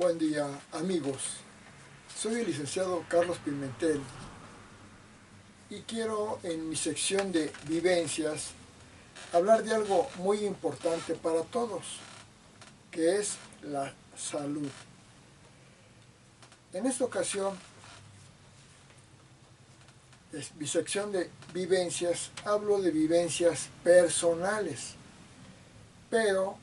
Buen día, amigos. Soy el licenciado Carlos Pimentel y quiero en mi sección de vivencias hablar de algo muy importante para todos, que es la salud. En esta ocasión, en mi sección de vivencias, hablo de vivencias personales, pero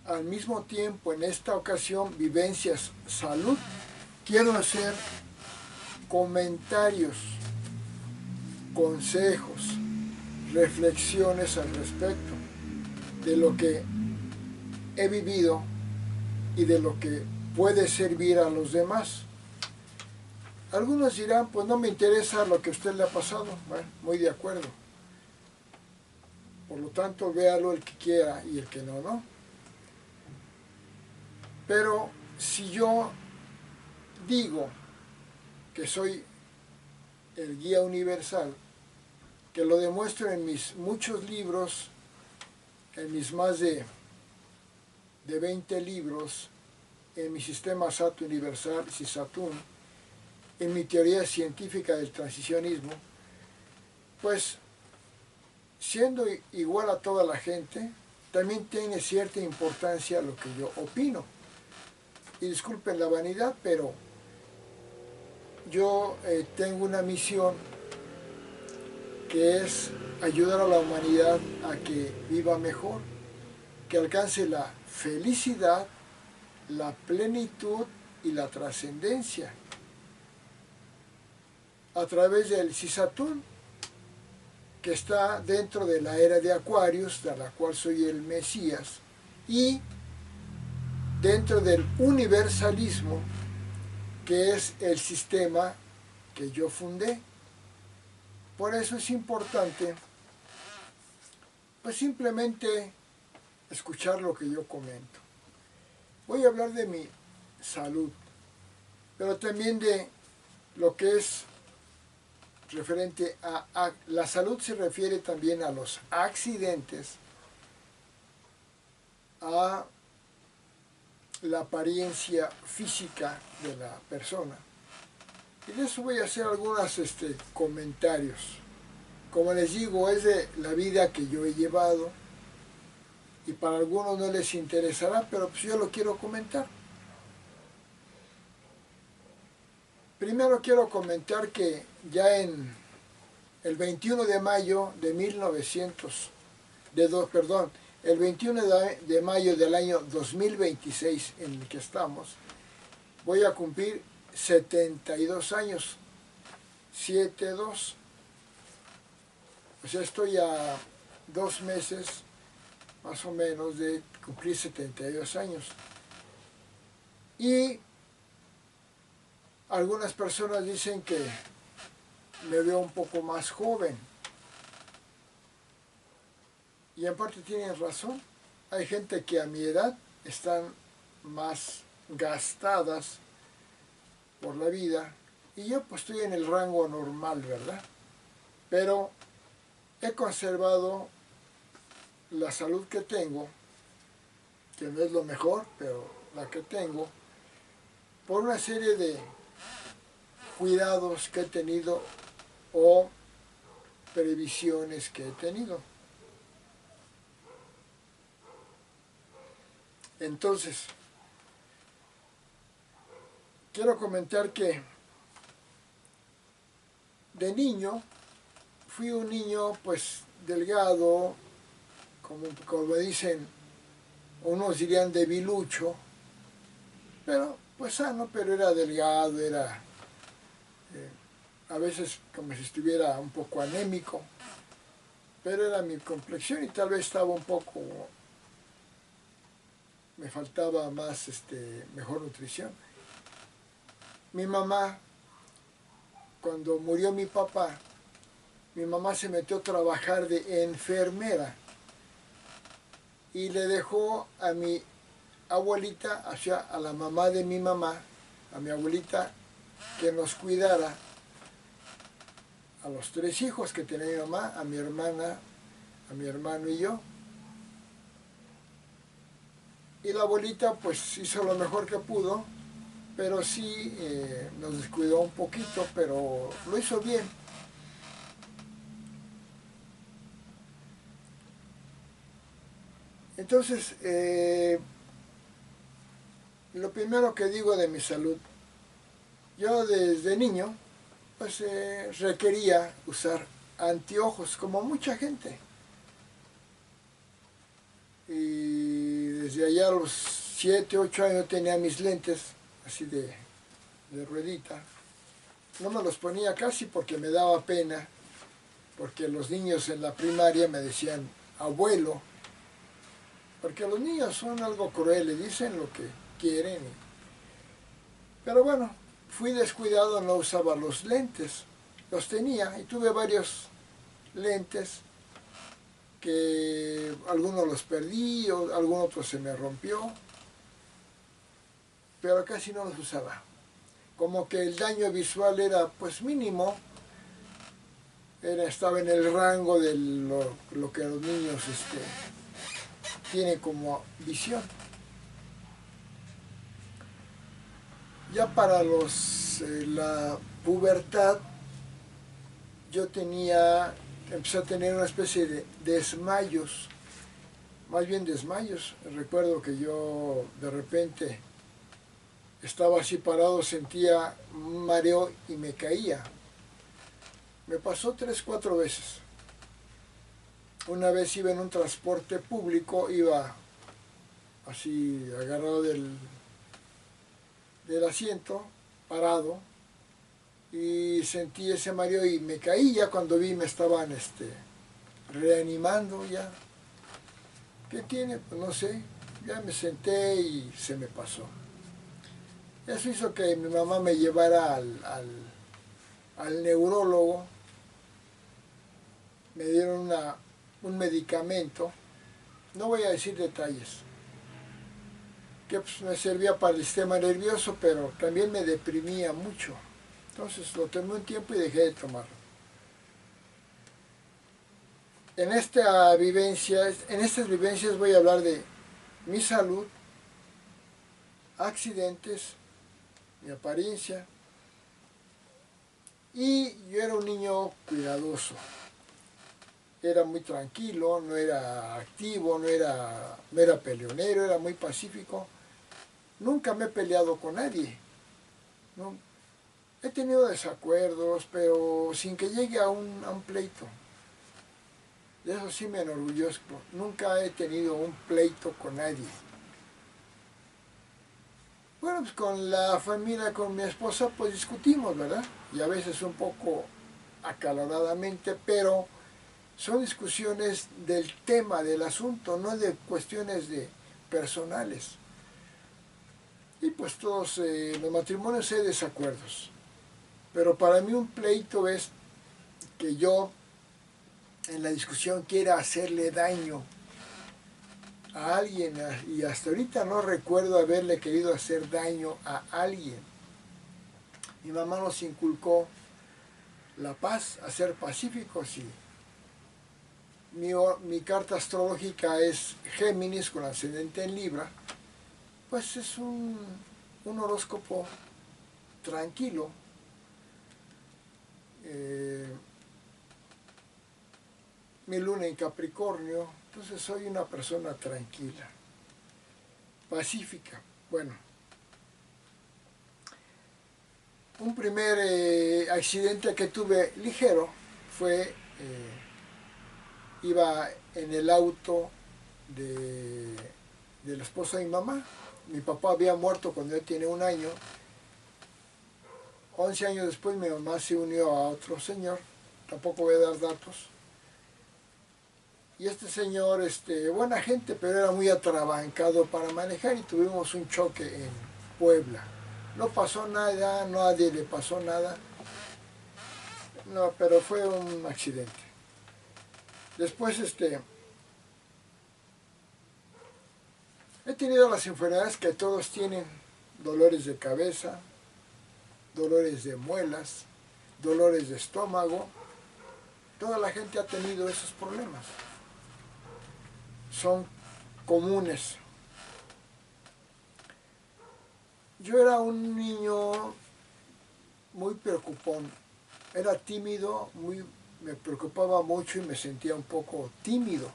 al mismo tiempo, en esta ocasión, vivencias salud, quiero hacer comentarios, consejos, reflexiones al respecto de lo que he vivido y de lo que puede servir a los demás. Algunos dirán, pues no me interesa lo que a usted le ha pasado. Bueno, muy de acuerdo. Por lo tanto, véalo el que quiera y el que no, ¿no? Pero si yo digo que soy el guía universal, que lo demuestro en mis muchos libros, en mis más de 20 libros, en mi sistema SAT universal, SISATUN, en mi teoría científica del transicionismo, pues siendo igual a toda la gente, también tiene cierta importancia lo que yo opino. Y disculpen la vanidad, pero yo tengo una misión que es ayudar a la humanidad a que viva mejor, que alcance la felicidad, la plenitud y la trascendencia a través del SISATUN, que está dentro de la era de Acuarios, de la cual soy el Mesías, y dentro del universalismo, que es el sistema que yo fundé. Por eso es importante, pues simplemente escuchar lo que yo comento. Voy a hablar de mi salud, pero también de lo que es referente a la salud. Se refiere también a los accidentes, a la apariencia física de la persona. Y de eso voy a hacer algunos comentarios. Como les digo, es de la vida que yo he llevado y para algunos no les interesará, pero pues yo lo quiero comentar. Primero quiero comentar que ya en el 21 de mayo de el 21 de mayo del año 2026 en el que estamos, voy a cumplir 72 años, 7-2. O sea, estoy a 2 meses más o menos de cumplir 72 años. Y algunas personas dicen que me veo un poco más joven. Y en parte tienen razón. Hay gente que a mi edad están más gastadas por la vida. Y yo pues estoy en el rango normal, ¿verdad? Pero he conservado la salud que tengo, que no es lo mejor, pero la que tengo, por una serie de cuidados que he tenido o previsiones que he tenido. Entonces, quiero comentar que de niño fui un niño pues delgado, como dicen, unos dirían debilucho, pero pues sano, pero era delgado, era a veces como si estuviera un poco anémico, pero era mi complexión y tal vez estaba un poco, me faltaba más, mejor nutrición. Mi mamá, cuando murió mi papá, mi mamá se metió a trabajar de enfermera y le dejó a mi abuelita, o sea, a la mamá de mi mamá, a mi abuelita, que nos cuidara a los 3 hijos que tenía mi mamá, a mi hermana, a mi hermano y yo. Y la abuelita pues hizo lo mejor que pudo, pero sí nos descuidó un poquito, pero lo hizo bien. Entonces, lo primero que digo de mi salud, yo desde niño pues requería usar anteojos, como mucha gente. Y desde allá a los 7, 8 años tenía mis lentes, así de ruedita. No me los ponía casi porque me daba pena, porque los niños en la primaria me decían abuelo, porque los niños son algo crueles, dicen lo que quieren. Pero bueno, fui descuidado, no usaba los lentes, los tenía y tuve varios lentes que algunos los perdí, o algún otro se me rompió, pero casi no los usaba. Como que el daño visual era pues mínimo, estaba en el rango de lo que los niños tienen como visión. Ya para la pubertad yo empecé a tener una especie de desmayos, más bien desmayos. Recuerdo que yo de repente estaba así parado, sentía un mareo y me caía. Me pasó 3, 4 veces. Una vez iba en un transporte público, iba así agarrado del asiento, parado, y sentí ese mareo y me caí. Ya cuando vi me estaban reanimando ya. ¿Qué tiene? Pues no sé. Ya me senté y se me pasó. Eso hizo que mi mamá me llevara al neurólogo. Me dieron un medicamento, no voy a decir detalles, que pues, me servía para el sistema nervioso, pero también me deprimía mucho. Entonces lo tomé un tiempo y dejé de tomarlo. En estas vivencias voy a hablar de mi salud, accidentes, mi apariencia, y yo era un niño cuidadoso. Era muy tranquilo, no era activo, no era peleonero, era muy pacífico. Nunca me he peleado con nadie. ¿No? He tenido desacuerdos, pero sin que llegue a un pleito. De eso sí me enorgullezco. Nunca he tenido un pleito con nadie. Bueno, pues con la familia, con mi esposa, pues discutimos, ¿verdad? Y a veces un poco acaloradamente, pero son discusiones del tema, del asunto, no de cuestiones personales. Y pues todos los matrimonios hay desacuerdos. Pero para mí un pleito es que yo en la discusión quiera hacerle daño a alguien, y hasta ahorita no recuerdo haberle querido hacer daño a alguien. Mi mamá nos inculcó la paz, a ser pacíficos, y mi carta astrológica es Géminis con ascendente en Libra. Pues es un horóscopo tranquilo. Mi luna en Capricornio, entonces soy una persona tranquila, pacífica. Bueno, un primer accidente que tuve ligero fue, iba en el auto del esposo de mi mamá. Mi papá había muerto cuando yo tenía 1 año. 11 años después mi mamá se unió a otro señor, tampoco voy a dar datos. Y este señor, buena gente, pero era muy atrabancado para manejar, y tuvimos un choque en Puebla. No pasó nada, nadie le pasó nada, no, pero fue un accidente. Después, he tenido las enfermedades que todos tienen: dolores de cabeza, dolores de muelas, dolores de estómago. Toda la gente ha tenido esos problemas. Son comunes. Yo era un niño muy preocupón, era tímido, me preocupaba mucho y me sentía un poco tímido.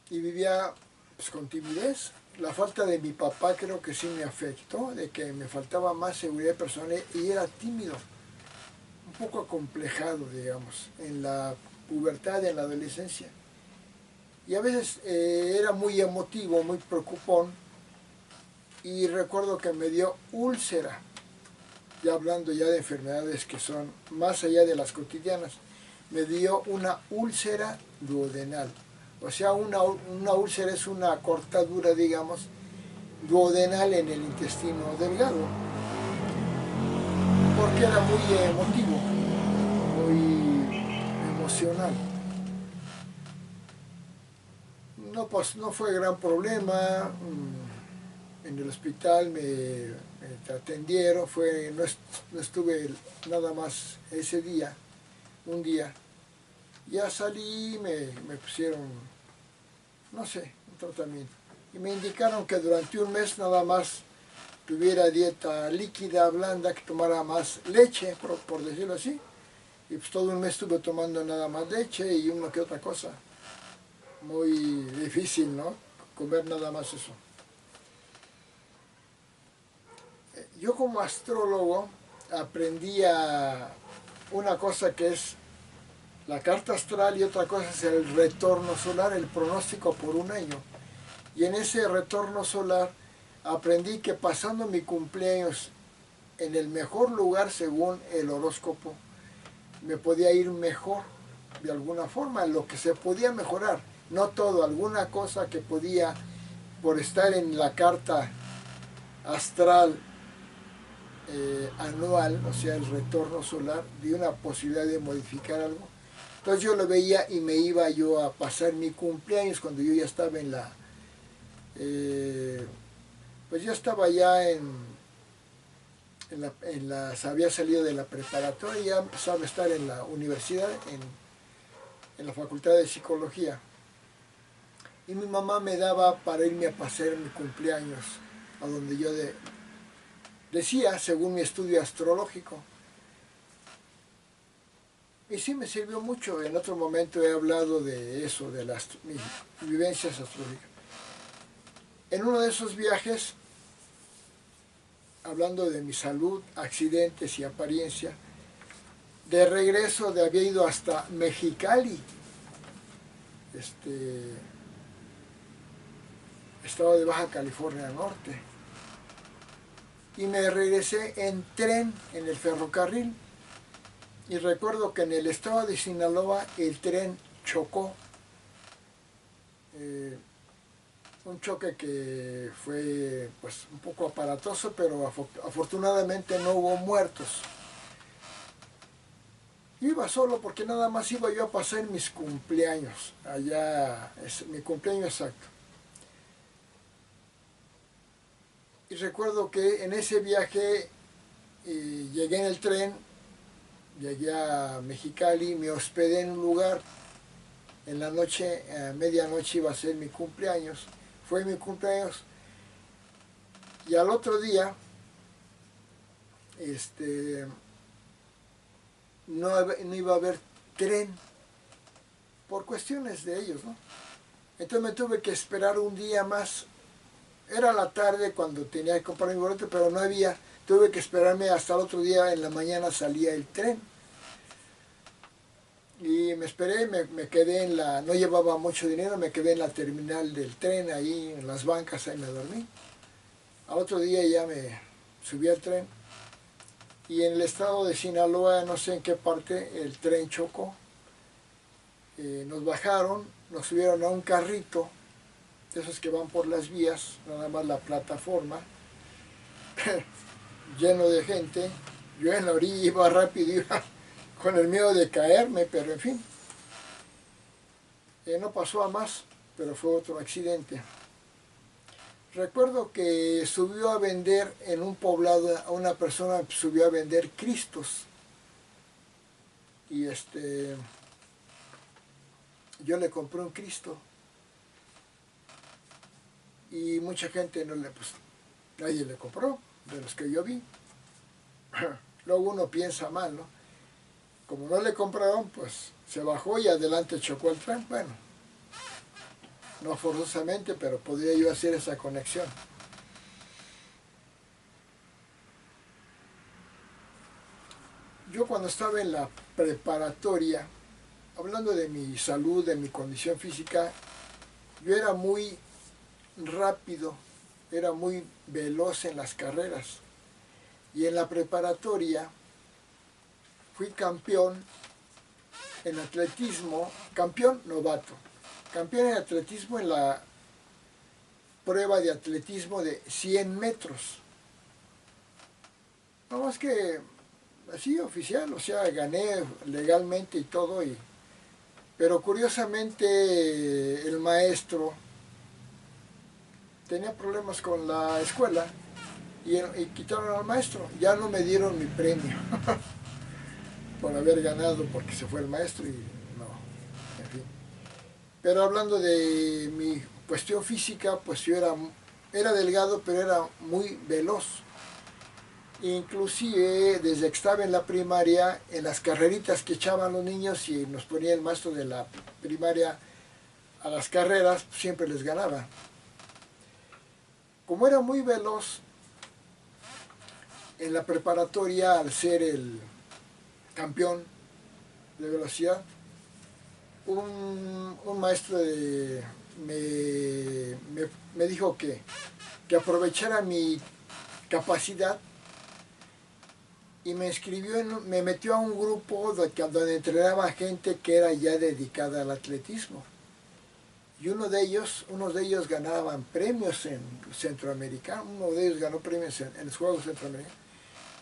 Y vivía pues, con timidez. La falta de mi papá creo que sí me afectó, de que me faltaba más seguridad personal y era tímido, un poco acomplejado, digamos, en la pubertad, en la adolescencia. Y a veces era muy emotivo, muy preocupón, y recuerdo que me dio úlcera, ya hablando ya de enfermedades que son más allá de las cotidianas, me dio una úlcera duodenal. O sea, una úlcera es una cortadura, digamos, duodenal en el intestino delgado, porque era muy emotivo, muy emocional. No, pues, no fue gran problema, en el hospital me atendieron, no estuve nada más ese día, un día. Ya salí, me pusieron, no sé, un tratamiento. Y me indicaron que durante un mes nada más tuviera dieta líquida, blanda, que tomara más leche, por decirlo así. Y pues todo un mes estuve tomando nada más leche y una que otra cosa. Muy difícil, ¿no? Comer nada más eso. Yo como astrólogo aprendí una cosa que es la carta astral y otra cosa es el retorno solar, el pronóstico por un año. Y en ese retorno solar aprendí que pasando mi cumpleaños en el mejor lugar según el horóscopo, me podía ir mejor de alguna forma, lo que se podía mejorar, no todo, alguna cosa que podía, por estar en la carta astral anual, o sea, el retorno solar, de una posibilidad de modificar algo. Entonces yo lo veía y me iba yo a pasar mi cumpleaños cuando yo ya estaba en la... pues ya estaba ya había salido de la preparatoria y ya empezaba a estar en la universidad, en la facultad de psicología. Y mi mamá me daba para irme a pasar mi cumpleaños, a donde yo decía, según mi estudio astrológico. Y sí me sirvió mucho. En otro momento he hablado de eso, de mis vivencias astrológicas. En uno de esos viajes, hablando de mi salud, accidentes y apariencia, de regreso había ido hasta Mexicali, estado de Baja California Norte. Y me regresé en tren, en el ferrocarril. Y recuerdo que en el estado de Sinaloa el tren chocó. Un choque que fue pues un poco aparatoso, pero afortunadamente no hubo muertos. Yo iba solo porque nada más iba yo a pasar mis cumpleaños, allá es mi cumpleaños exacto. Y recuerdo que en ese viaje llegué en el tren, llegué a Mexicali, me hospedé en un lugar, en la noche, a medianoche iba a ser mi cumpleaños, fue mi cumpleaños, y al otro día, no iba a haber tren, por cuestiones de ellos, ¿no? Entonces me tuve que esperar un día más. Era la tarde cuando tenía que comprar mi boleto, pero no había. Tuve que esperarme hasta el otro día, en la mañana salía el tren. Y me esperé, me quedé no llevaba mucho dinero, me quedé en la terminal del tren, ahí en las bancas, ahí me dormí. Al otro día ya me subí al tren. Y en el estado de Sinaloa, no sé en qué parte, el tren chocó. Nos bajaron, nos subieron a un carrito, de esos que van por las vías, nada más la plataforma, lleno de gente. Yo en la orilla iba rápido, iba con el miedo de caerme, pero en fin, no pasó a más, pero fue otro accidente. Recuerdo que subió a vender en un poblado, a una persona subió a vender cristos. Y yo le compré un Cristo. Y mucha gente no le, pues, Nadie le compró, de los que yo vi. Luego uno piensa mal, ¿no? Como no le compraron, pues se bajó y adelante chocó el tren. Bueno, no forzosamente, pero podría yo hacer esa conexión. Yo cuando estaba en la preparatoria, hablando de mi salud, de mi condición física, yo era muy rápido, era muy veloz en las carreras. Y en la preparatoria fui campeón en atletismo, campeón novato, campeón en atletismo en la prueba de atletismo de 100 metros. No más que así oficial, o sea, gané legalmente y todo, pero curiosamente el maestro tenía problemas con la escuela y quitaron al maestro. Ya no me dieron mi premio por haber ganado porque se fue el maestro y no, en fin. Pero hablando de mi cuestión física, pues yo era delgado, pero era muy veloz. Inclusive desde que estaba en la primaria, en las carreritas que echaban los niños y nos ponía el maestro de la primaria a las carreras, siempre les ganaba. Como era muy veloz, en la preparatoria, al ser el campeón de velocidad, un maestro me dijo que aprovechara mi capacidad y me me metió a un grupo donde entrenaba gente que era ya dedicada al atletismo. Y unos de ellos ganaban premios en Centroamericano, uno de ellos ganó premios en los Juegos Centroamericanos.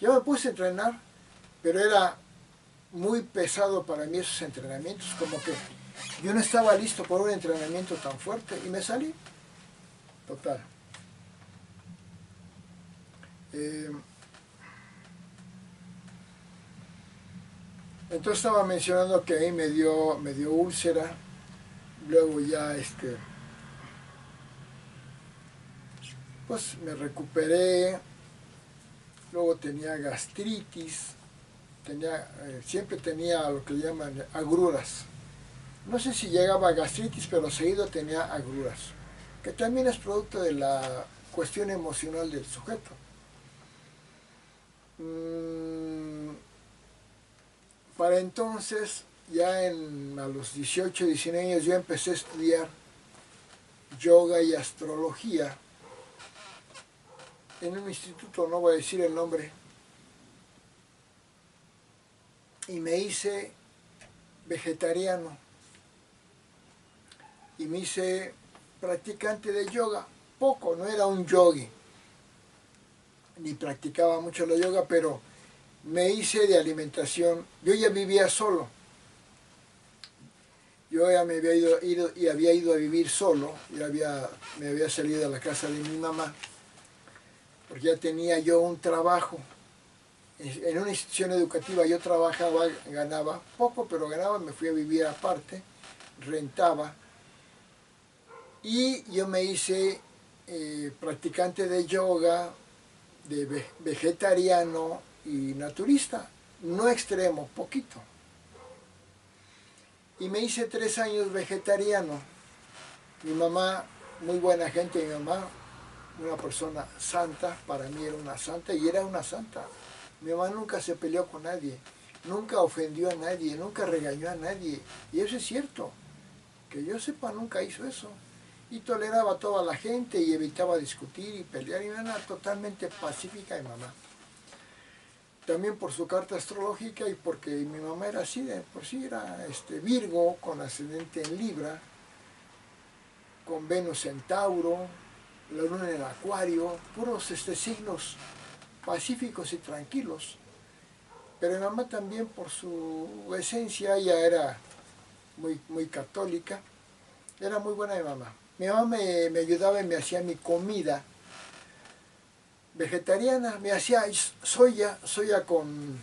Yo me puse a entrenar, pero era muy pesado para mí esos entrenamientos, como que yo no estaba listo por un entrenamiento tan fuerte y me salí. Total. Entonces estaba mencionando que ahí me dio úlcera, luego ya pues me recuperé, luego tenía gastritis, siempre tenía lo que llaman agruras. No sé si llegaba a gastritis, pero seguido tenía agruras, que también es producto de la cuestión emocional del sujeto. Para entonces, ya a los 18, 19 años, yo empecé a estudiar yoga y astrología en un instituto, no voy a decir el nombre, y me hice vegetariano y me hice practicante de yoga, poco, no era un yogi, ni practicaba mucho la yoga, pero me hice de alimentación. Yo ya vivía solo, yo ya me había ido a vivir solo, me había salido de la casa de mi mamá, porque ya tenía yo un trabajo. En una institución educativa yo trabajaba, ganaba poco, pero ganaba, me fui a vivir aparte, rentaba, y yo me hice practicante de yoga, de vegetariano y naturista, no extremo, poquito. Y me hice 3 años vegetariano. Mi mamá, muy buena gente, mi mamá, una persona santa, para mí era una santa y era una santa. Mi mamá nunca se peleó con nadie, nunca ofendió a nadie, nunca regañó a nadie. Y eso es cierto, que yo sepa nunca hizo eso. Y toleraba a toda la gente y evitaba discutir y pelear. Y era totalmente pacífica mi mamá. También por su carta astrológica y porque mi mamá era así, por sí era Virgo, con ascendente en Libra, con Venus en Tauro, la luna en Acuario, puros signos pacíficos y tranquilos. Pero mi mamá también por su esencia, ella era muy católica, era muy buena mi mamá. Mi mamá me ayudaba y me hacía mi comida vegetariana, me hacía soya con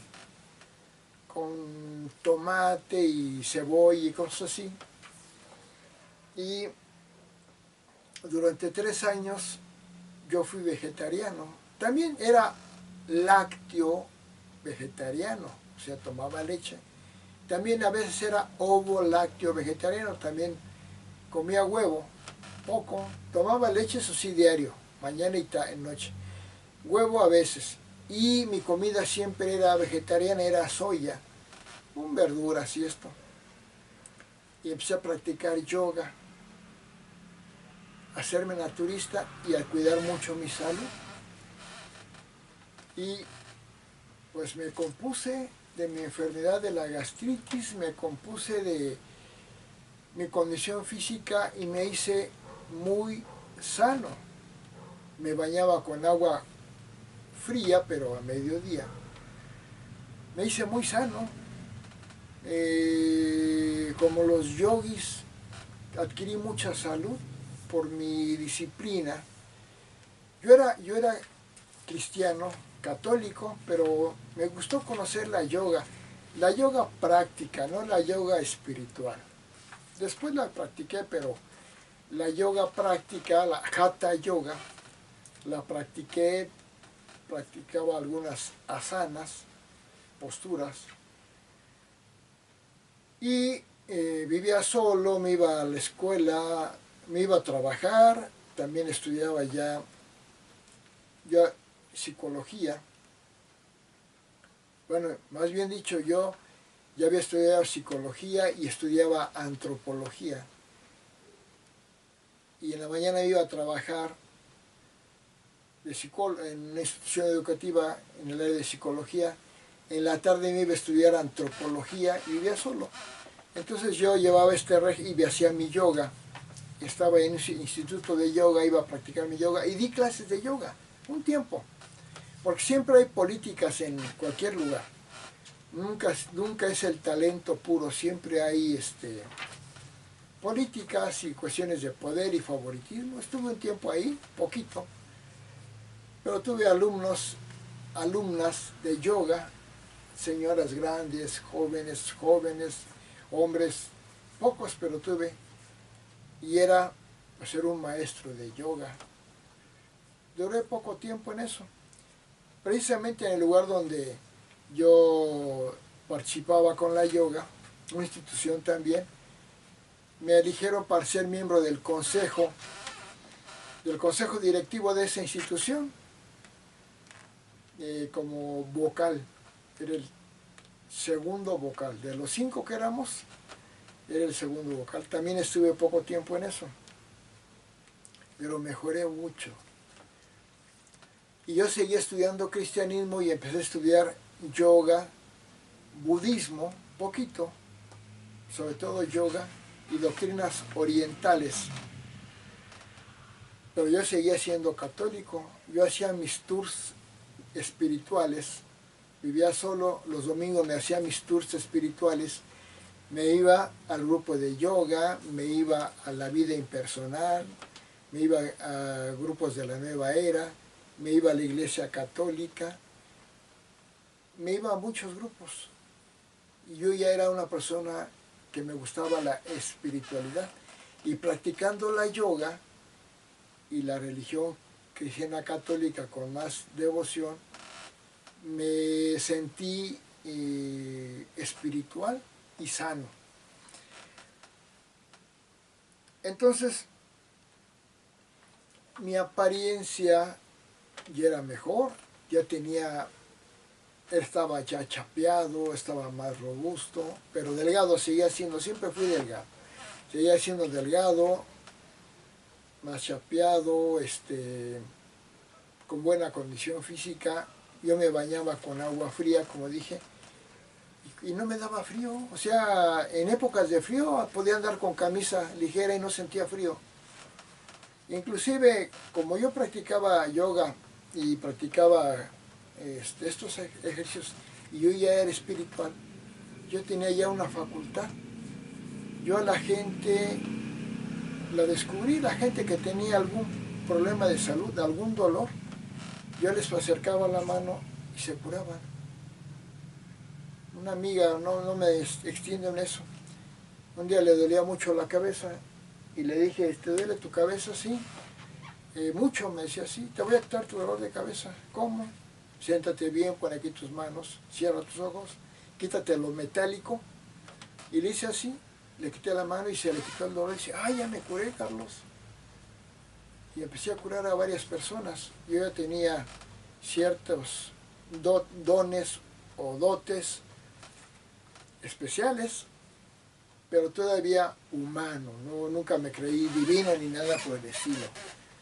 tomate y cebolla y cosas así. Y durante 3 años yo fui vegetariano. También era lácteo vegetariano, o sea, tomaba leche. También a veces era ovo lácteo vegetariano, también comía huevo, poco. Tomaba leche, eso sí, diario, mañana y noche. Huevo a veces. Y mi comida siempre era vegetariana, era soya, con verduras y esto. Y empecé a practicar yoga, a hacerme naturista y a cuidar mucho mi salud. Y pues me compuse de mi enfermedad de la gastritis, me compuse de mi condición física y me hice muy sano. Me bañaba con agua fría, pero a mediodía. Me hice muy sano. Como los yogis, adquirí mucha salud por mi disciplina. Yo era cristiano, católico, pero me gustó conocer la yoga práctica, no la yoga espiritual. Después la practiqué, pero la yoga práctica, la hatha yoga, la practicaba algunas asanas, posturas, y vivía solo, me iba a la escuela, me iba a trabajar, también estudiaba ya psicología. Bueno, más bien dicho, yo ya había estudiado psicología y estudiaba antropología. Y en la mañana iba a trabajar en una institución educativa en el área de psicología. En la tarde me iba a estudiar antropología y vivía solo. Entonces yo llevaba este régimen y hacía mi yoga. Estaba en un instituto de yoga, iba a practicar mi yoga y di clases de yoga un tiempo. Porque siempre hay políticas en cualquier lugar. Nunca es el talento puro, siempre hay políticas y cuestiones de poder y favoritismo. Estuve un tiempo ahí, poquito, pero tuve alumnas de yoga, señoras grandes, jóvenes, hombres, pocos, pero tuve, y era ser un maestro de yoga. Duré poco tiempo en eso. Precisamente en el lugar donde yo participaba con la yoga, una institución también, me eligieron para ser miembro del consejo directivo de esa institución, como vocal. Era el segundo vocal. De los 5 que éramos, era el segundo vocal. También estuve poco tiempo en eso, pero mejoré mucho. Y yo seguí estudiando cristianismo y empecé a estudiar yoga, budismo, poquito, sobre todo yoga y doctrinas orientales. Pero yo seguía siendo católico, yo hacía mis tours espirituales, vivía solo, los domingos me hacía mis tours espirituales, me iba al grupo de yoga, me iba a la vida impersonal, me iba a grupos de la nueva era, me iba a la iglesia católica, me iba a muchos grupos. Y yo ya era una persona que me gustaba la espiritualidad. Y practicando la yoga y la religión cristiana católica con más devoción, me sentí espiritual y sano. Entonces, mi apariencia ya era mejor, estaba ya chapeado, estaba más robusto, pero delgado seguía siendo, siempre fui delgado. Seguía siendo delgado, más chapeado, con buena condición física. Yo me bañaba con agua fría, como dije, y no me daba frío. O sea, en épocas de frío podía andar con camisa ligera y no sentía frío. Inclusive, como yo practicaba yoga y practicaba estos ejercicios, y yo ya era espiritual, yo tenía ya una facultad. Yo a la gente la descubrí, la gente que tenía algún problema de salud, algún dolor, yo les acercaba la mano y se curaban. Una amiga, no me extiendo en eso, un día le dolía mucho la cabeza y le dije, ¿te duele tu cabeza? Sí. mucho, me decía, sí, te voy a quitar tu dolor de cabeza. ¿Cómo? Siéntate bien, pon aquí tus manos, cierra tus ojos, quítate lo metálico. Y le hice así, le quité la mano y se le quitó el dolor y dice, ¡ay, ya me curé, Carlos! Y empecé a curar a varias personas. Yo ya tenía ciertos dones o dotes especiales, pero todavía humano, ¿no? Nunca me creí divino ni nada por el estilo.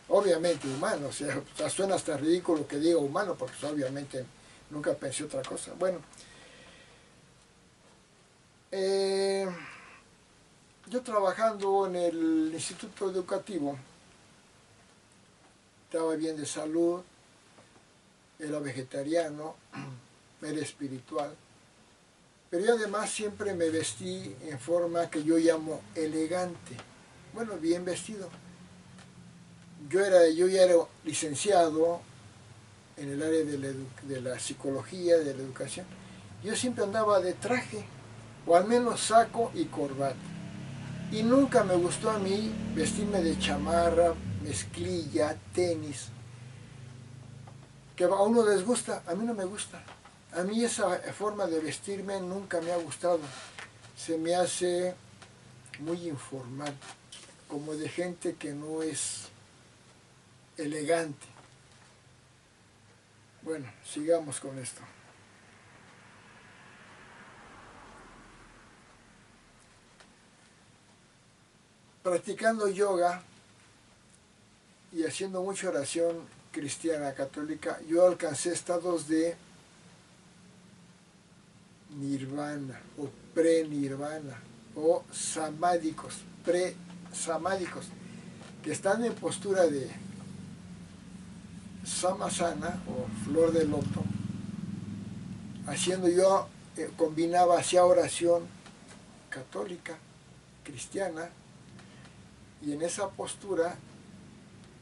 Obviamente humano, o sea, suena hasta ridículo que diga humano, porque obviamente nunca pensé otra cosa. Bueno, yo trabajando en el instituto educativo, estaba bien de salud, era vegetariano, era espiritual, pero yo además siempre me vestí en forma que yo llamo elegante, bueno, bien vestido. Yo ya era licenciado en el área de la psicología, de la educación. Yo siempre andaba de traje, o al menos saco y corbata. Y nunca me gustó a mí vestirme de chamarra, mezclilla, tenis. Que a uno les gusta, a mí no me gusta. A mí esa forma de vestirme nunca me ha gustado. Se me hace muy informal, como de gente que no es elegante. Bueno, sigamos con esto. Practicando yoga y haciendo mucha oración cristiana católica, yo alcancé estados de nirvana o pre-nirvana o samádicos, pre-samádicos, que están en postura de samasana o flor de loto, haciendo yo, combinaba hacia oración católica, cristiana, y en esa postura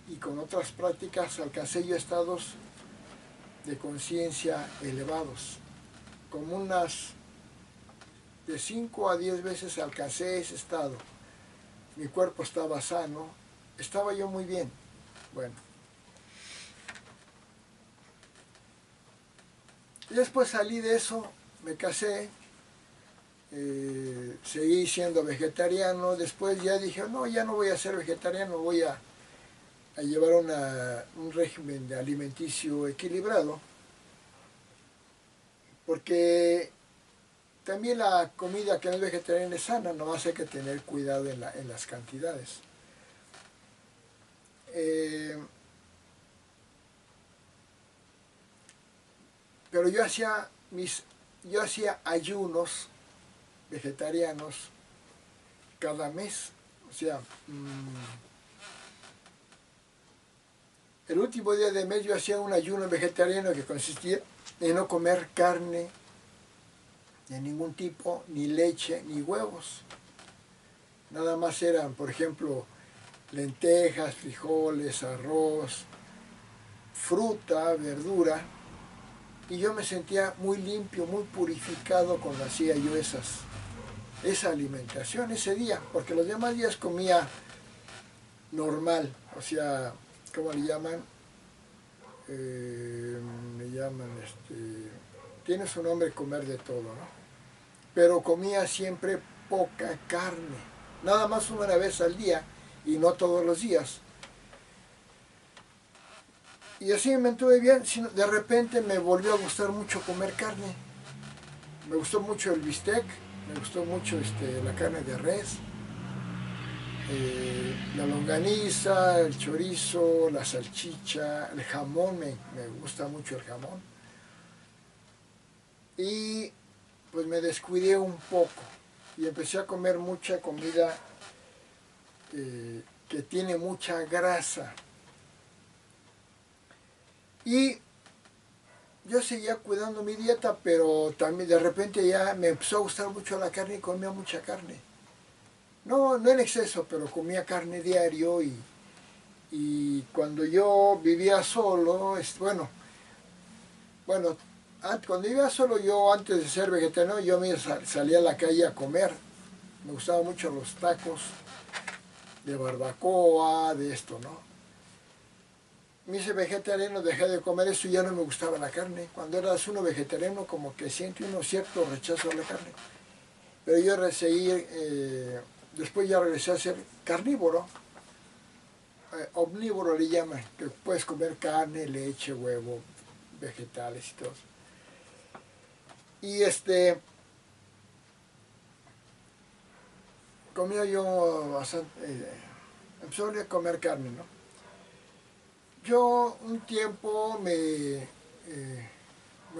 y con otras prácticas alcancé yo estados de conciencia elevados. Como unas de 5 a 10 veces alcancé ese estado. Mi cuerpo estaba sano, estaba yo muy bien. Bueno. Y después salí de eso, me casé, seguí siendo vegetariano, después ya dije, no, ya no voy a ser vegetariano, voy a llevar un régimen de alimenticio equilibrado, porque también la comida que no es vegetariana es sana, nomás hay que tener cuidado en las cantidades. Pero yo hacía ayunos vegetarianos cada mes, o sea, el último día de mes yo hacía un ayuno vegetariano que consistía en no comer carne de ningún tipo, ni leche, ni huevos. Nada más eran, por ejemplo, lentejas, frijoles, arroz, fruta, verdura. Y yo me sentía muy limpio, muy purificado cuando hacía yo esa alimentación ese día, porque los demás días comía normal, o sea, ¿cómo le llaman? Tiene su nombre comer de todo, ¿no? Pero comía siempre poca carne, nada más una vez al día y no todos los días. Y así me mantuve bien, de repente me volvió a gustar mucho comer carne. Me gustó mucho el bistec, me gustó mucho la carne de res, la longaniza, el chorizo, la salchicha, el jamón, me gusta mucho el jamón. Y pues me descuidé un poco y empecé a comer mucha comida que tiene mucha grasa. Y yo seguía cuidando mi dieta, pero también de repente ya me empezó a gustar mucho la carne y comía mucha carne. No en exceso, pero comía carne diario y cuando yo vivía solo, cuando vivía solo yo antes de ser vegetariano, yo me salía a la calle a comer. Me gustaban mucho los tacos de barbacoa, de esto, ¿no? me hice vegetariano, dejé de comer eso y ya no me gustaba la carne. Cuando eras uno vegetariano como que siente uno cierto rechazo a la carne. Pero yo seguí, después ya regresé a ser carnívoro, omnívoro le llaman, que puedes comer carne, leche, huevo, vegetales y todo. Y comía yo bastante, empecé a comer carne, ¿no? Yo un tiempo me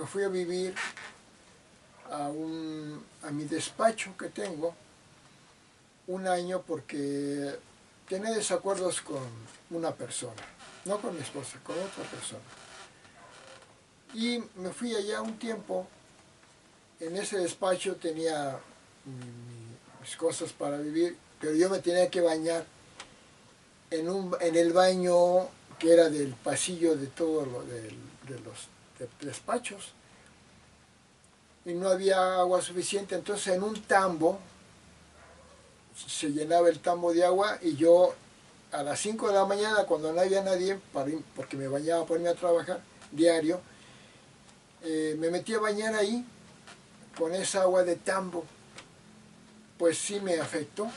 fui a vivir a mi despacho que tengo, un año, porque tenía desacuerdos con una persona, no con mi esposa, con otra persona. Y me fui allá un tiempo. En ese despacho tenía mis cosas para vivir, pero yo me tenía que bañar en el baño que era del pasillo de todos los despachos. Y no había agua suficiente, entonces en un tambo, se llenaba el tambo de agua y yo a las 5 de la mañana, cuando no había nadie, porque me bañaba para irme a trabajar diario, me metí a bañar ahí con esa agua de tambo. Pues sí me afectó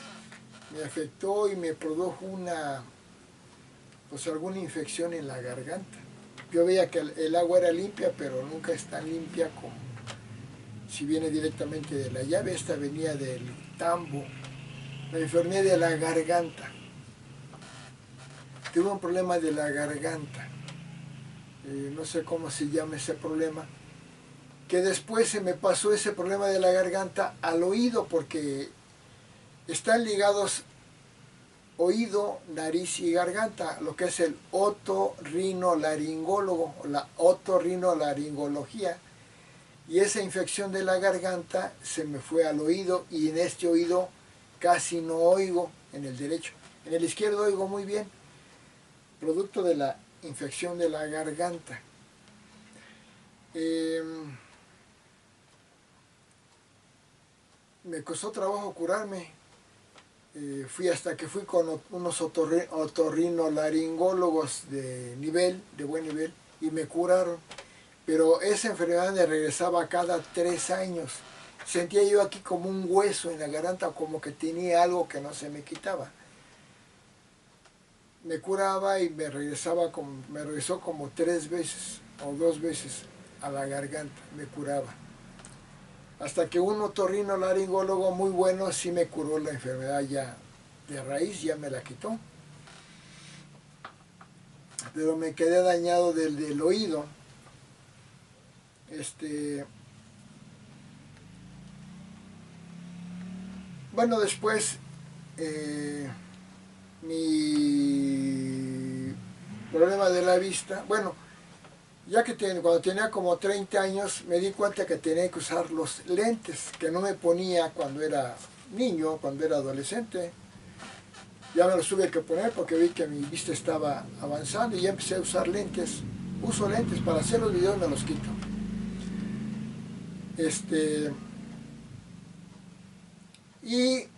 y me produjo alguna infección en la garganta. Yo veía que el agua era limpia, pero nunca es tan limpia como si viene directamente de la llave. Esta venía del tambo. Me enfermé de la garganta. Tuve un problema de la garganta. No sé cómo se llama ese problema. Que después se me pasó ese problema de la garganta al oído, porque están ligados oído, nariz y garganta, lo que es el otorrinolaringólogo, o la otorrinolaringología. Y esa infección de la garganta se me fue al oído, y en este oído casi no oigo, en el derecho. En el izquierdo oigo muy bien, producto de la infección de la garganta. Me costó trabajo curarme. Fui hasta que fui con unos otorrinolaringólogos de buen nivel, y me curaron. Pero esa enfermedad me regresaba cada 3 años. Sentía yo aquí como un hueso en la garganta, como que tenía algo que no se me quitaba. Me curaba y me regresó como 3 veces o 2 veces a la garganta, me curaba. Hasta que un otorrinolaringólogo muy bueno sí me curó la enfermedad ya de raíz, ya me la quitó. Pero me quedé dañado del oído. Bueno, después mi problema de la vista, bueno, ya que cuando tenía como 30 años me di cuenta que tenía que usar los lentes que no me ponía cuando era niño, cuando era adolescente. Ya me los tuve que poner porque vi que mi vista estaba avanzando, y ya empecé a usar lentes. Uso lentes para hacer los videos, me los quito. Y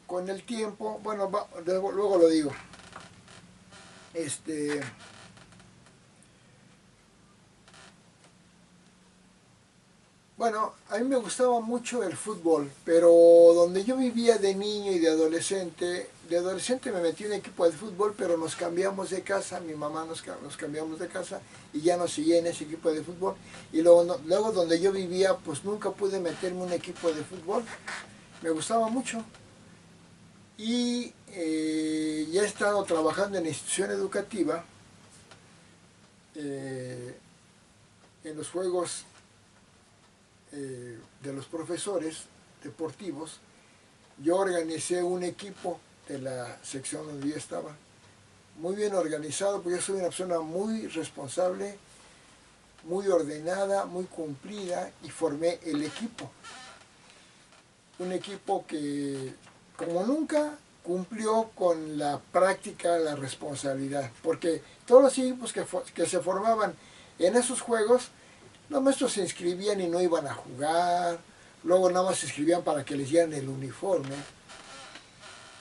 con el tiempo, bueno, luego lo digo. Bueno, a mí me gustaba mucho el fútbol, pero donde yo vivía de niño y de adolescente me metí en un equipo de fútbol, pero nos cambiamos de casa, mi mamá nos cambiamos de casa, y ya no seguía en ese equipo de fútbol. Y luego donde yo vivía, pues nunca pude meterme en un equipo de fútbol. Me gustaba mucho. Y ya he estado trabajando en la institución educativa, en los juegos de los profesores deportivos. Yo organicé un equipo de la sección donde yo estaba, muy bien organizado, porque yo soy una persona muy responsable, muy ordenada, muy cumplida, y formé el equipo. Un equipo que, como nunca, cumplió con la práctica, la responsabilidad, porque todos los equipos que se formaban en esos juegos, los maestros se inscribían y no iban a jugar, luego nada más se inscribían para que les dieran el uniforme.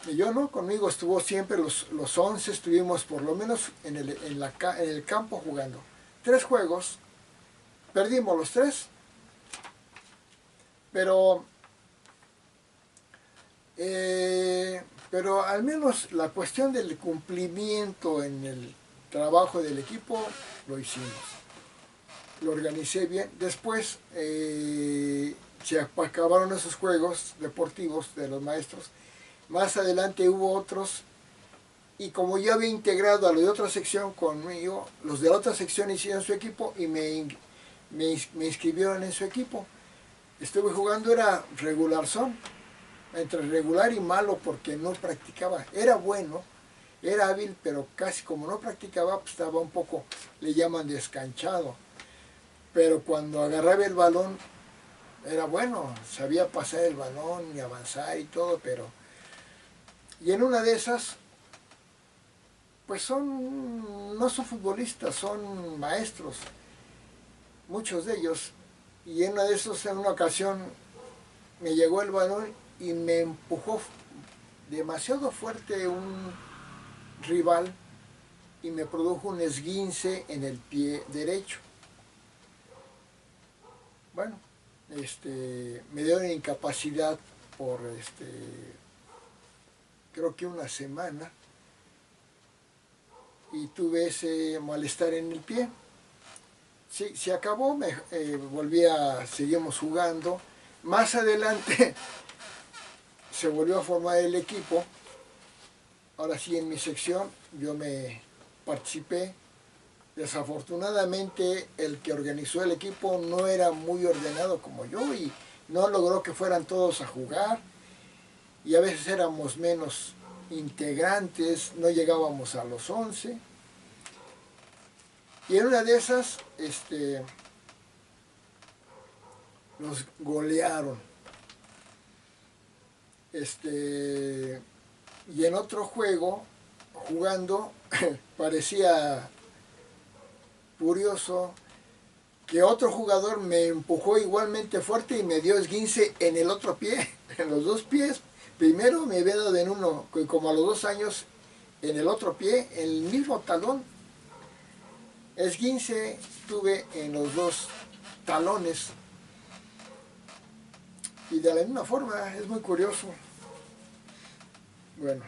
Y yo no, conmigo estuvo siempre los 11, estuvimos por lo menos en el campo jugando. 3 juegos, perdimos los 3, pero, pero al menos la cuestión del cumplimiento en el trabajo del equipo lo hicimos. Lo organicé bien. Después se acabaron esos juegos deportivos de los maestros. Más adelante hubo otros, y como yo había integrado a los de otra sección conmigo, los de la otra sección hicieron su equipo y me inscribieron en su equipo. Estuve jugando, era regularzón, entre regular y malo porque no practicaba. Era bueno, era hábil, pero casi como no practicaba, pues estaba un poco, le llaman descanchado. Pero cuando agarraba el balón, era bueno, sabía pasar el balón y avanzar y todo, pero... Y en una de esas, pues no son futbolistas, son maestros, muchos de ellos. Y en una de esas, en una ocasión, me llegó el balón y me empujó demasiado fuerte un rival y me produjo un esguince en el pie derecho. Bueno, me dio una incapacidad por creo que una semana, y tuve ese malestar en el pie. Sí, se acabó, seguimos jugando. Más adelante se volvió a formar el equipo. Ahora sí, en mi sección yo me participé. Desafortunadamente el que organizó el equipo no era muy ordenado como yo y no logró que fueran todos a jugar, y a veces éramos menos integrantes, no llegábamos a los 11, y en una de esas nos golearon. Y en otro juego, jugando, parecía curioso que otro jugador me empujó igualmente fuerte y me dio esguince en el otro pie, en los 2 pies. Primero me había dado en uno, como a los 2 años, en el otro pie, en el mismo talón. Esguince tuve en los 2 talones. Y de la misma forma, es muy curioso. Bueno.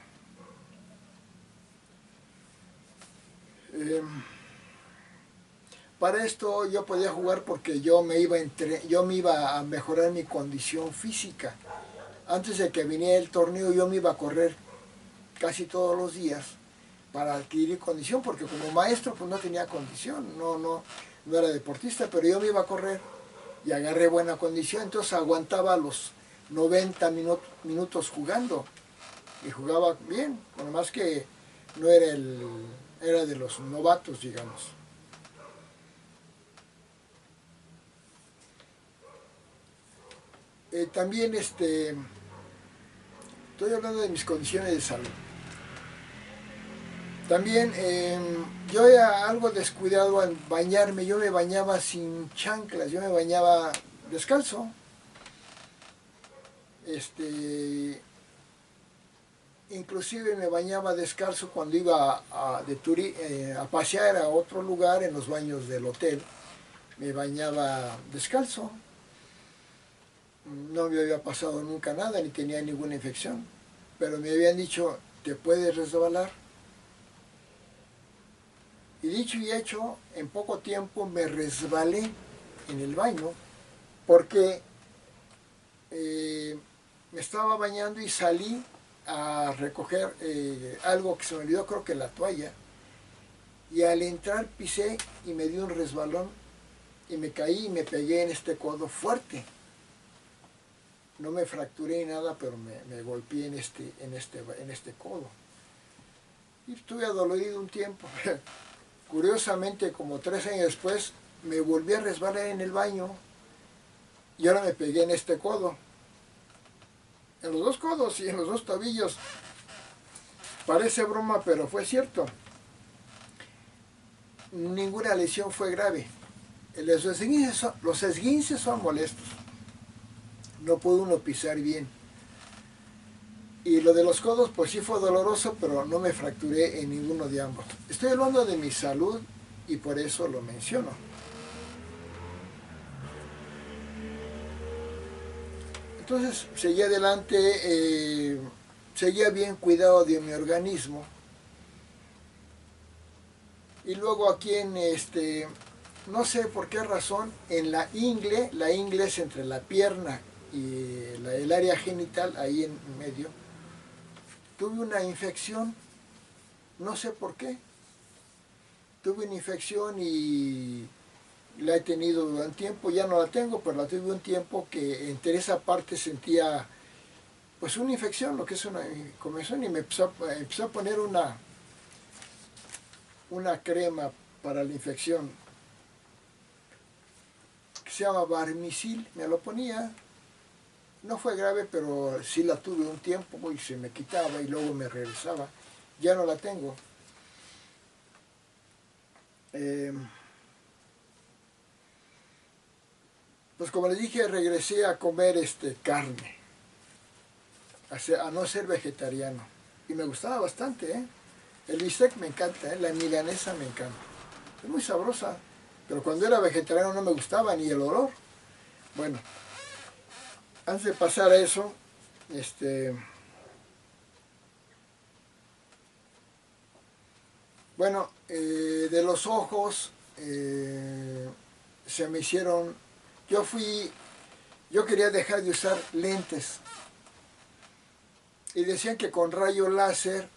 Para esto yo podía jugar porque yo me iba a mejorar mi condición física. Antes de que viniera el torneo yo me iba a correr casi todos los días para adquirir condición, porque como maestro pues no tenía condición, no era deportista, pero yo me iba a correr y agarré buena condición, entonces aguantaba los 90 minutos jugando y jugaba bien, por más que no era era de los novatos, digamos. También estoy hablando de mis condiciones de salud. También yo era algo descuidado al bañarme. Yo me bañaba sin chanclas, yo me bañaba descalzo. Inclusive me bañaba descalzo cuando iba a pasear a otro lugar en los baños del hotel. Me bañaba descalzo. No me había pasado nunca nada, ni tenía ninguna infección. Pero me habían dicho, te puedes resbalar. Y dicho y hecho, en poco tiempo me resbalé en el baño porque me estaba bañando y salí a recoger algo que se me olvidó, creo que la toalla. Y al entrar pisé y me dio un resbalón y me caí y me pegué en este codo fuerte. No me fracturé ni nada, pero me golpeé en este codo. Y estuve adolorido un tiempo. Curiosamente, como 3 años después, me volví a resbalar en el baño y ahora me pegué en este codo. En los 2 codos y en los 2 tobillos. Parece broma, pero fue cierto. Ninguna lesión fue grave. Los esguinces son molestos. No puede uno pisar bien. Y lo de los codos, pues sí fue doloroso, pero no me fracturé en ninguno de ambos. Estoy hablando de mi salud y por eso lo menciono. Entonces seguí adelante, seguía bien cuidado de mi organismo. Y luego aquí en no sé por qué razón, en la ingle es entre la pierna y el área genital, ahí en medio, tuve una infección, no sé por qué. Tuve una infección y la he tenido durante tiempo, ya no la tengo, pero la tuve un tiempo que entre esa parte sentía pues una infección, lo que es una comezón, y me empezó a poner una crema para la infección que se llama Barmisil, me lo ponía, no fue grave, pero sí la tuve un tiempo y se me quitaba y luego me regresaba, ya no la tengo. Pues como les dije, regresé a comer carne, a no ser vegetariano. Y me gustaba bastante, ¿eh? El bistec me encanta, ¿eh? La milanesa me encanta. Es muy sabrosa, pero cuando era vegetariano no me gustaba ni el olor. Bueno, antes de pasar a eso, bueno, de los ojos se me hicieron, yo quería dejar de usar lentes y decían que con rayo láser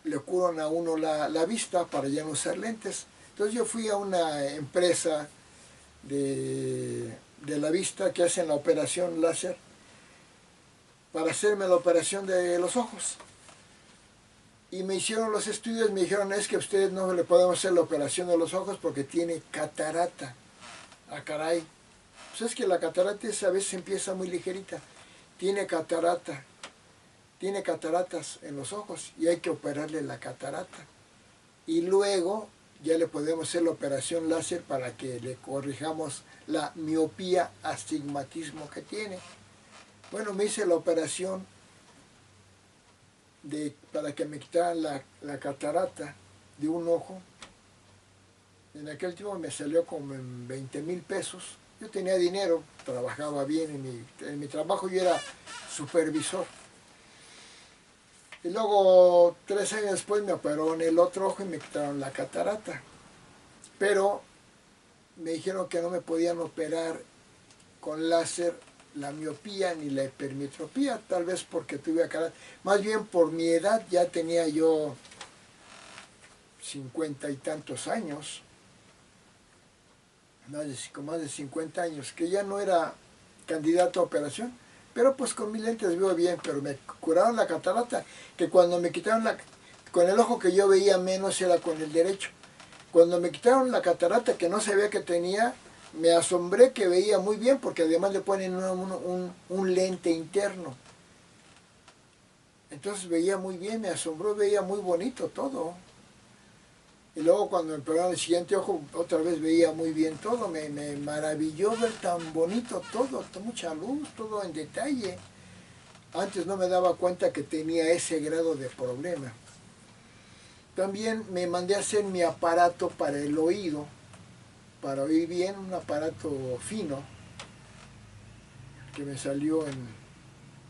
le curan a uno la vista para ya no usar lentes. Entonces yo fui a una empresa de la vista que hacen la operación láser para hacerme la operación de los ojos. Y me hicieron los estudios, me dijeron, es que a usted no le podemos hacer la operación de los ojos porque tiene catarata. Ah, caray. Pues es que la catarata a veces empieza muy ligerita. Tiene catarata. Tiene cataratas en los ojos y hay que operarle la catarata. Y luego ya le podemos hacer la operación láser para que le corrijamos la miopía, astigmatismo que tiene. Bueno, me hice la operación para que me quitaran la catarata de un ojo. En aquel tiempo me salió como en 20,000 pesos. Yo tenía dinero, trabajaba bien, en mi trabajo yo era supervisor. Y luego 3 años después me operaron el otro ojo y me quitaron la catarata. Pero me dijeron que no me podían operar con láser la miopía ni la hipermetropía, tal vez porque tuve catarata. Más bien por mi edad, ya tenía yo 50 y tantos años, con más de 50 años, que ya no era candidato a operación. Pero pues con mis lentes veo bien, pero me curaron la catarata, que cuando me quitaron con el ojo que yo veía menos era con el derecho. Cuando me quitaron la catarata que no sabía que tenía, me asombré que veía muy bien, porque además le ponen un lente interno. Entonces veía muy bien, me asombró, veía muy bonito todo. Y luego cuando me pegaron el siguiente ojo, otra vez veía muy bien todo, me maravilló ver tan bonito todo, mucha luz, todo en detalle. Antes no me daba cuenta que tenía ese grado de problema. También me mandé a hacer mi aparato para el oído, para oír bien, un aparato fino, que me salió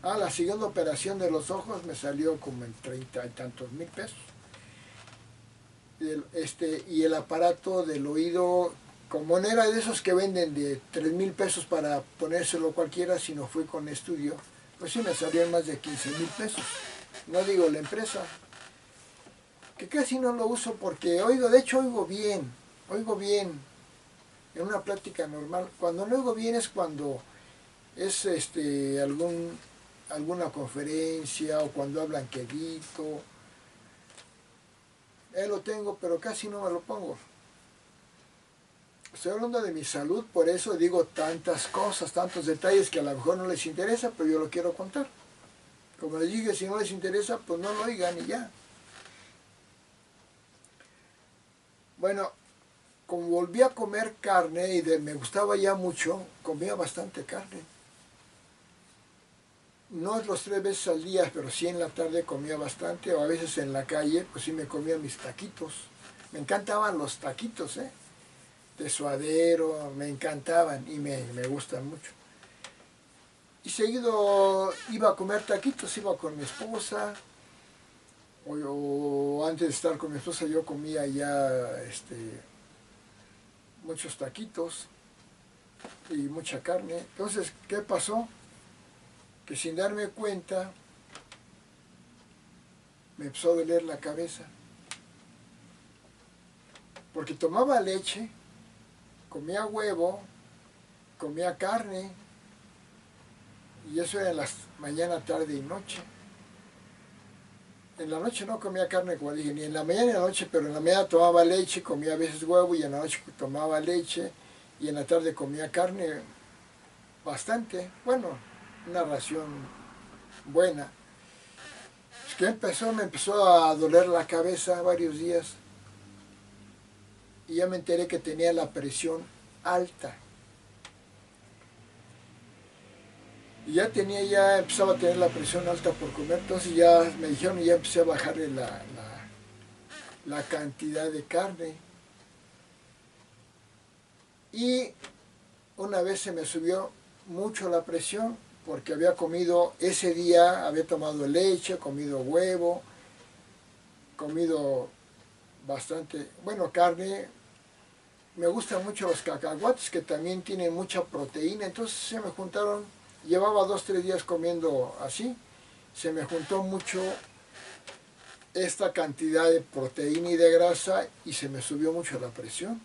la siguiente operación de los ojos me salió como en 30 y tantos mil pesos. Y el aparato del oído, como no era de esos que venden de 3,000 pesos para ponérselo cualquiera, sino fue con estudio, pues sí me salió más de 15,000 pesos. No digo la empresa, que casi no lo uso porque de hecho oigo bien, en una plática normal. Cuando no oigo bien es cuando es alguna conferencia o cuando hablan quedito. Lo tengo, pero casi no me lo pongo. Estoy hablando de mi salud, por eso digo tantas cosas, tantos detalles que a lo mejor no les interesa, pero yo lo quiero contar. Como les dije, si no les interesa, pues no lo oigan y ya. Bueno, como volví a comer carne y me gustaba ya mucho, comía bastante carne. no los 3 veces al día, pero sí en la tarde comía bastante, o a veces en la calle, pues sí me comía mis taquitos. Me encantaban los taquitos, de suadero, me encantaban y me gustan mucho. Y seguido iba a comer taquitos, iba con mi esposa, o antes de estar con mi esposa yo comía ya muchos taquitos y mucha carne. Entonces, ¿qué pasó? Que sin darme cuenta me empezó a doler la cabeza. Porque tomaba leche, comía huevo, comía carne, y eso era en las mañana, tarde y noche. En la noche no comía carne, como dije, ni en la mañana ni en la noche, pero en la mañana tomaba leche, comía a veces huevo, y en la noche tomaba leche, y en la tarde comía carne bastante, bueno, una ración buena. Es que me empezó a doler la cabeza varios días, y ya me enteré que tenía la presión alta. Y ya empezaba a tener la presión alta por comer, entonces ya me dijeron y ya empecé a bajarle la cantidad de carne. Y una vez se me subió mucho la presión porque había comido, ese día había tomado leche, comido huevo, comido bastante, bueno, carne. Me gustan mucho los cacahuates que también tienen mucha proteína, entonces se me juntaron, llevaba 2, 3 días comiendo así, se me juntó mucho esta cantidad de proteína y de grasa y se me subió mucho la presión.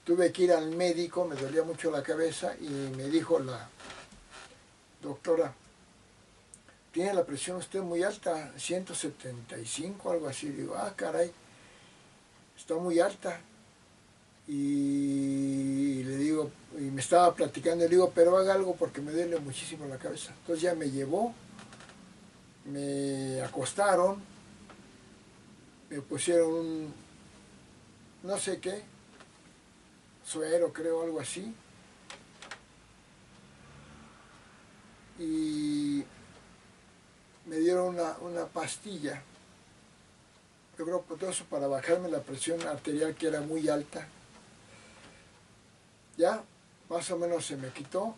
Tuve que ir al médico, me dolía mucho la cabeza y me dijo la doctora, tiene la presión usted muy alta, 175, algo así. Digo, ah, caray, está muy alta. Y le digo, y me estaba platicando, le digo, pero haga algo porque me duele muchísimo la cabeza. Entonces ya me llevó, me acostaron, me pusieron un, no sé qué, suero creo, algo así. Y me dieron una pastilla. Yo creo que todo eso para bajarme la presión arterial que era muy alta. Ya, más o menos se me quitó.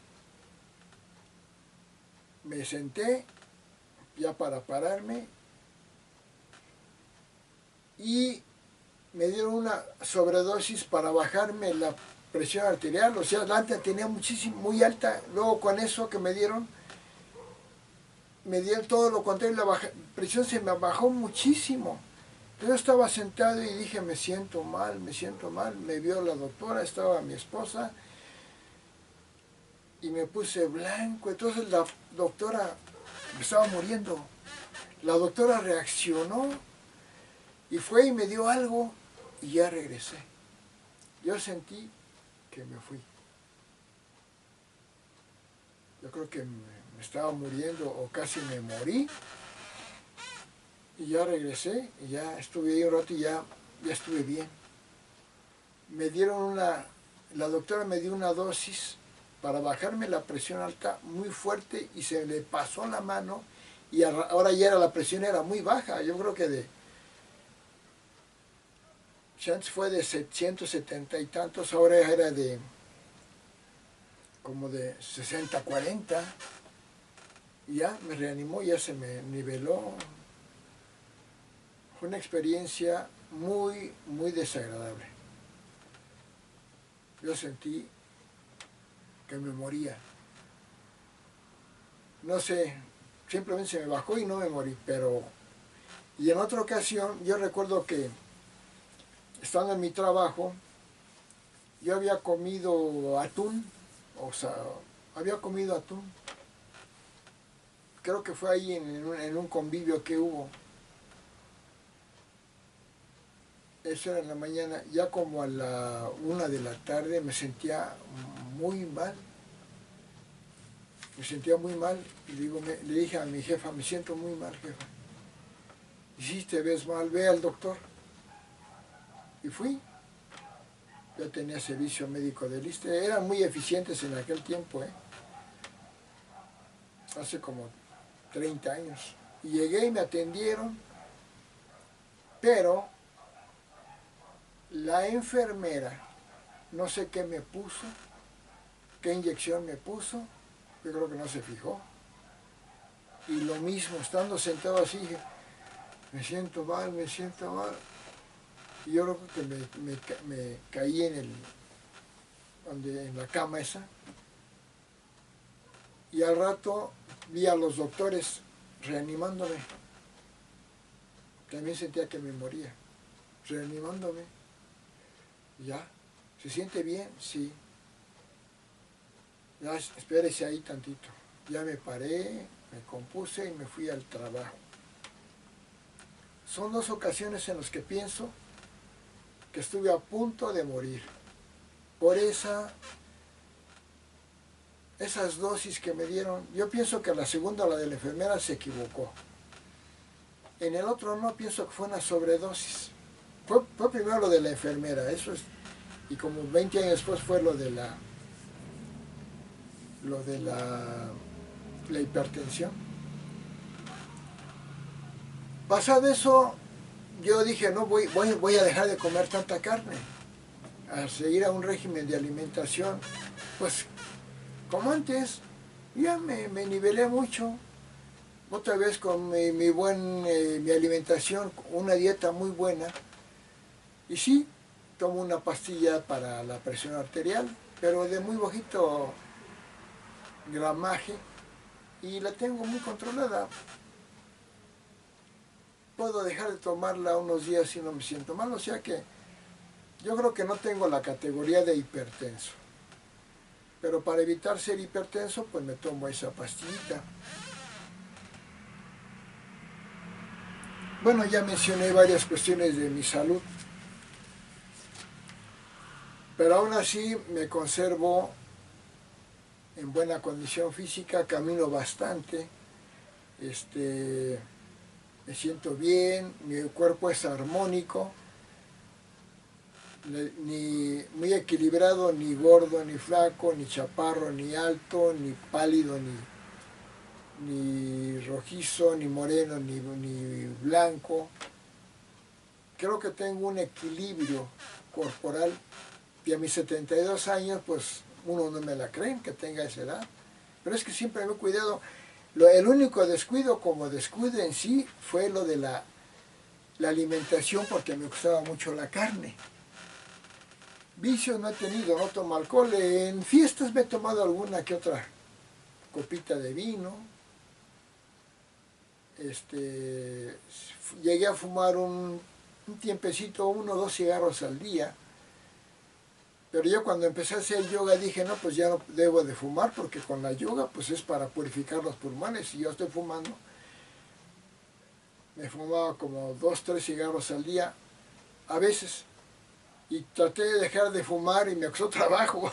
Me senté ya para pararme y me dieron una sobredosis para bajarme la presión arterial. O sea, la antes tenía muchísimo, muy alta. Luego con eso que me dieron todo lo contrario, la presión se me bajó muchísimo. Yo estaba sentado y dije, me siento mal, me siento mal. Me vio la doctora, estaba mi esposa, y me puse blanco. Entonces la doctora, me estaba muriendo. La doctora reaccionó y fue y me dio algo y ya regresé. Yo sentí que me fui. Yo creo que me estaba muriendo o casi me morí. Y ya regresé y ya estuve ahí un rato y ya estuve bien. Me dieron la doctora me dio una dosis para bajarme la presión alta muy fuerte y se le pasó la mano y ahora ya la presión era muy baja. Yo creo que antes fue de 170 y tantos, ahora era de como de 60, 40. Y ya me reanimó, ya se me niveló. Fue una experiencia muy, muy desagradable. Yo sentí que me moría. No sé, simplemente se me bajó y no me morí, pero... Y en otra ocasión, yo recuerdo que, estando en mi trabajo, yo había comido atún, o sea, había comido atún. Creo que fue ahí en un convivio que hubo. Eso era en la mañana, ya como a la 1 de la tarde me sentía muy mal. Me sentía muy mal y le dije a mi jefa, me siento muy mal, jefa. Y si te ves mal, ve al doctor. Y fui. Yo tenía servicio médico del ISSSTE. Eran muy eficientes en aquel tiempo, hace como 30 años. Y llegué y me atendieron, pero la enfermera, no sé qué me puso, qué inyección me puso, yo creo que no se fijó. Y lo mismo, estando sentado así, dije, me siento mal, me siento mal. Y yo creo que me caí en la cama esa. Y al rato vi a los doctores reanimándome. También sentía que me moría. Reanimándome. Ya. ¿Se siente bien? Sí. Ya, espérese ahí tantito. Ya me paré, me compuse y me fui al trabajo. Son 2 ocasiones en las que pienso que estuve a punto de morir. Por esas dosis que me dieron. Yo pienso que la segunda, la de la enfermera, se equivocó. En el otro no, pienso que fue una sobredosis. Fue primero lo de la enfermera, eso es, y como 20 años después fue lo de la hipertensión. Pasado eso, yo dije, no, voy a dejar de comer tanta carne, a seguir a un régimen de alimentación, pues como antes. Ya me nivelé mucho, otra vez con mi alimentación, una dieta muy buena. Y sí, tomo una pastilla para la presión arterial, pero de muy bajito gramaje, y la tengo muy controlada. Puedo dejar de tomarla unos días si no me siento mal, o sea que yo creo que no tengo la categoría de hipertenso. Pero para evitar ser hipertenso, pues me tomo esa pastillita. Bueno, ya mencioné varias cuestiones de mi salud, pero aún así me conservo en buena condición física, camino bastante, me siento bien, mi cuerpo es armónico, ni muy equilibrado, ni gordo, ni flaco, ni chaparro, ni alto, ni pálido, ni rojizo, ni moreno, ni blanco. Creo que tengo un equilibrio corporal, y a mis 72 años, pues uno no me la cree que tenga esa edad, pero es que siempre me he cuidado. El único descuido como descuido en sí fue lo de la alimentación, porque me gustaba mucho la carne. Vicios no he tenido, no tomo alcohol. En fiestas me he tomado alguna que otra copita de vino. Llegué a fumar un tiempecito, 1 o 2 cigarros al día. Pero yo cuando empecé a hacer yoga dije, no, pues ya no debo de fumar, porque con la yoga pues es para purificar los pulmones. Y yo estoy fumando, me fumaba como 2 o 3 cigarros al día, a veces. Y traté de dejar de fumar y me costó trabajo.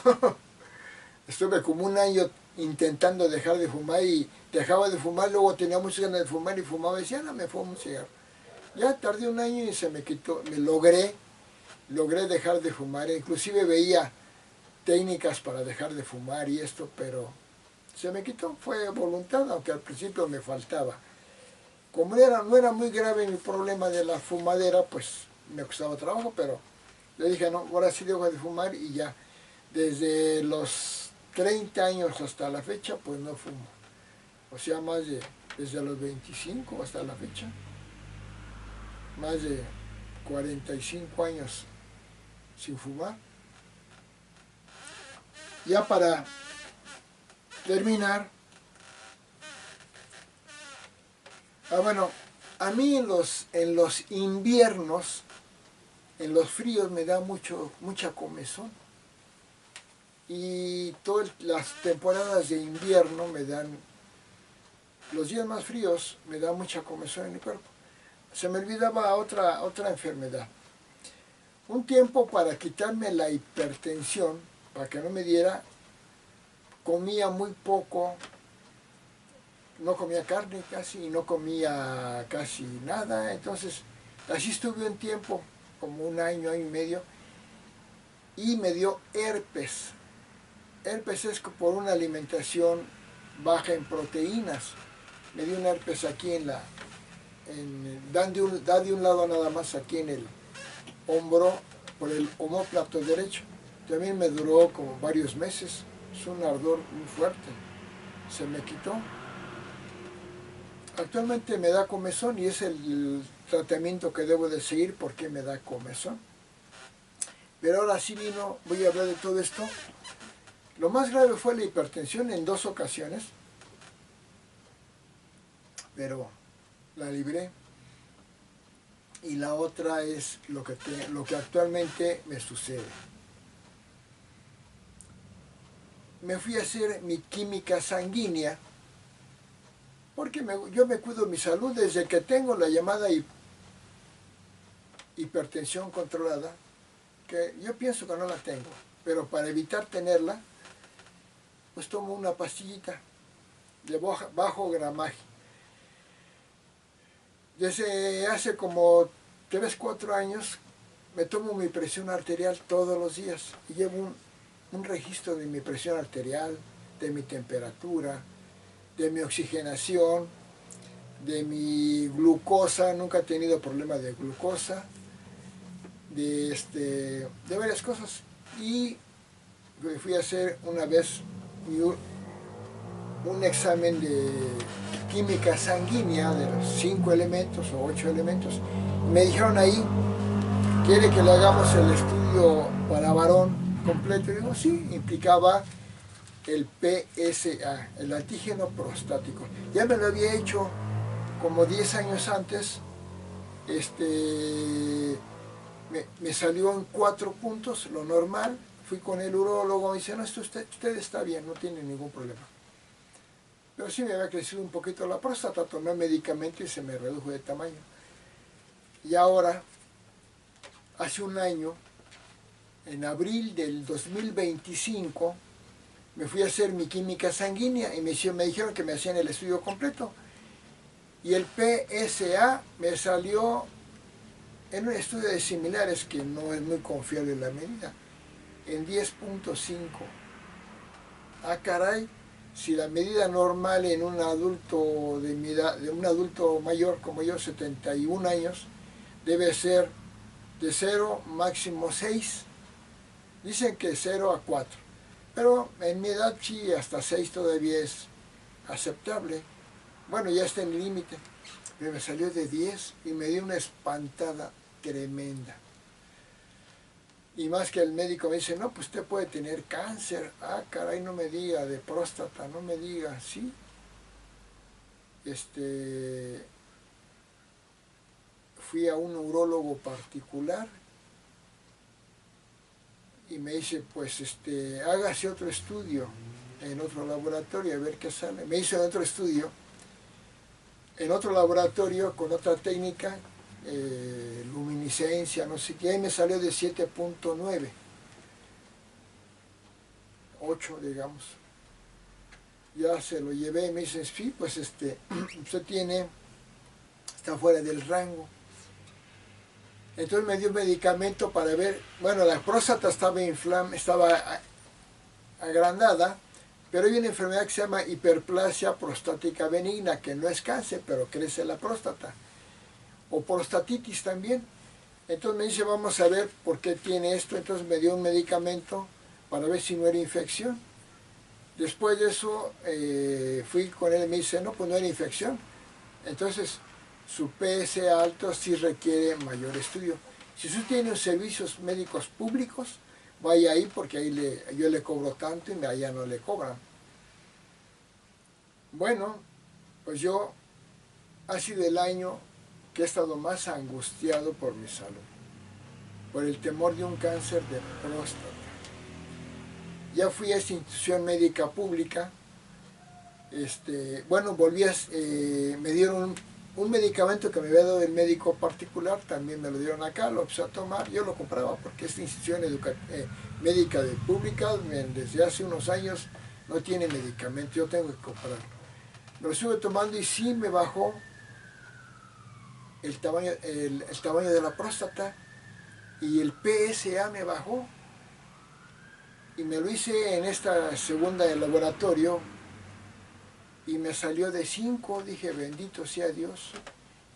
Estuve como 1 año intentando dejar de fumar y dejaba de fumar, luego tenía muchas ganas de fumar y fumaba y decía, no, me fumo un cigarro. Ya tardé 1 año y se me quitó, logré dejar de fumar, inclusive veía técnicas para dejar de fumar y esto, pero se me quitó, fue voluntad, aunque al principio me faltaba. Como no era muy grave mi problema de la fumadera, pues me costaba trabajo, pero le dije, no, ahora sí dejo de fumar y ya. Desde los 30 años hasta la fecha, pues no fumo. O sea, desde los 25 hasta la fecha, más de 45 años sin fumar. Ya para terminar, bueno, a mí en los inviernos, en los fríos me da mucha comezón. Y todas las temporadas de invierno los días más fríos me da mucha comezón en el cuerpo. Se me olvidaba otra enfermedad. Un tiempo, para quitarme la hipertensión, para que no me diera, comía muy poco, no comía carne casi, y no comía casi nada. Entonces, así estuve un tiempo, como 1 año y medio, y me dio herpes. Herpes es por una alimentación baja en proteínas. Me dio un herpes aquí da de un lado nada más aquí en el hombro, por el omóplato derecho. También me duró como varios meses. Es un ardor muy fuerte. Se me quitó. Actualmente me da comezón y es el tratamiento que debo de seguir porque me da comezón. Pero ahora sí voy a hablar de todo esto. Lo más grave fue la hipertensión en 2 ocasiones, pero la libré. Y la otra es lo que actualmente me sucede. Me fui a hacer mi química sanguínea, porque yo me cuido mi salud desde que tengo la llamada hipertensión controlada, que yo pienso que no la tengo, pero para evitar tenerla, pues tomo una pastillita de bajo gramaje. Desde hace como 3, 4 años me tomo mi presión arterial todos los días y llevo un registro de mi presión arterial, de mi temperatura, de mi oxigenación, de mi glucosa. Nunca he tenido problema de glucosa, de varias cosas. Y fui a hacer una vez un examen de química sanguínea de los 5 elementos o 8 elementos. Me dijeron ahí, ¿quiere que le hagamos el estudio para varón completo? Y digo, sí, implicaba el PSA, el antígeno prostático. Ya me lo había hecho como 10 años antes. Me salió en 4 puntos, lo normal. Fui con el urólogo, me dice, no, usted está bien, no tiene ningún problema. Pero sí me había crecido un poquito la próstata, tomé medicamento y se me redujo de tamaño. Y ahora, hace un año, en abril del 2025, me fui a hacer mi química sanguínea y me dijeron que me hacían el estudio completo. Y el PSA me salió en un estudio de similares, que no es muy confiable la medida, en 10.5. Ah, caray, si la medida normal en un adulto de mi edad, de un adulto mayor como yo, 71 años, debe ser de 0, máximo 6. Dicen que 0 a 4. Pero en mi edad sí, hasta 6 todavía es aceptable. Bueno, ya está en el límite. Pero me salió de 10 y me dio una espantada tremenda. Y más que el médico me dice, no, pues usted puede tener cáncer. Ah, caray, no me diga, de próstata, no me diga, sí. Fui a un urólogo particular y me dice, pues hágase otro estudio en otro laboratorio a ver qué sale. Me hizo otro estudio en otro laboratorio con otra técnica, luminiscencia, no sé qué, y me salió de 7.9, 8 digamos. Ya se lo llevé y me dice, sí, pues usted está fuera del rango. Entonces me dio un medicamento para ver, bueno, la próstata estaba agrandada, pero hay una enfermedad que se llama hiperplasia prostática benigna, que no es cáncer, pero crece la próstata, o prostatitis también. Entonces me dice, vamos a ver por qué tiene esto. Entonces me dio un medicamento para ver si no era infección. Después de eso fui con él y me dice, no, pues no era infección. Entonces su PSA alto sí requiere mayor estudio. Si usted tiene servicios médicos públicos, vaya ahí, porque ahí yo le cobro tanto y allá no le cobran. Bueno, pues yo ha sido el año que he estado más angustiado por mi salud, por el temor de un cáncer de próstata. Ya fui a esta institución médica pública, bueno, me dieron un medicamento que me había dado el médico particular, también me lo dieron acá, lo empecé a tomar, yo lo compraba porque esta institución médica pública desde hace unos años no tiene medicamento, yo tengo que comprarlo. Lo estuve tomando y sí me bajó el tamaño de la próstata y el PSA me bajó. Y me lo hice en esta segunda del laboratorio y me salió de 5, dije bendito sea Dios.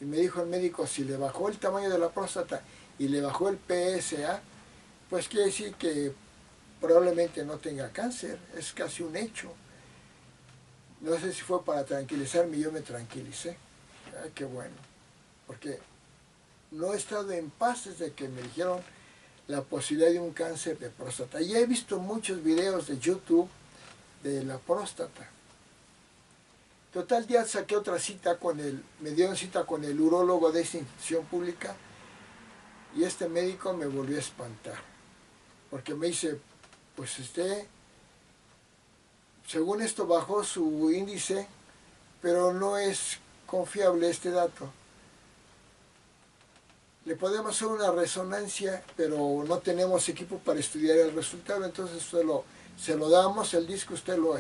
Y me dijo el médico, si le bajó el tamaño de la próstata y le bajó el PSA, pues quiere decir que probablemente no tenga cáncer, es casi un hecho. No sé si fue para tranquilizarme, yo me tranquilicé. Ay, qué bueno, porque no he estado en paz desde que me dijeron la posibilidad de un cáncer de próstata. Y he visto muchos videos de YouTube de la próstata. Total, ya saqué otra cita me dieron cita con el urólogo de esta institución pública y este médico me volvió a espantar. Porque me dice, pues usted, según esto bajó su índice, pero no es confiable este dato. Le podemos hacer una resonancia, pero no tenemos equipo para estudiar el resultado, entonces se lo damos, el disco usted lo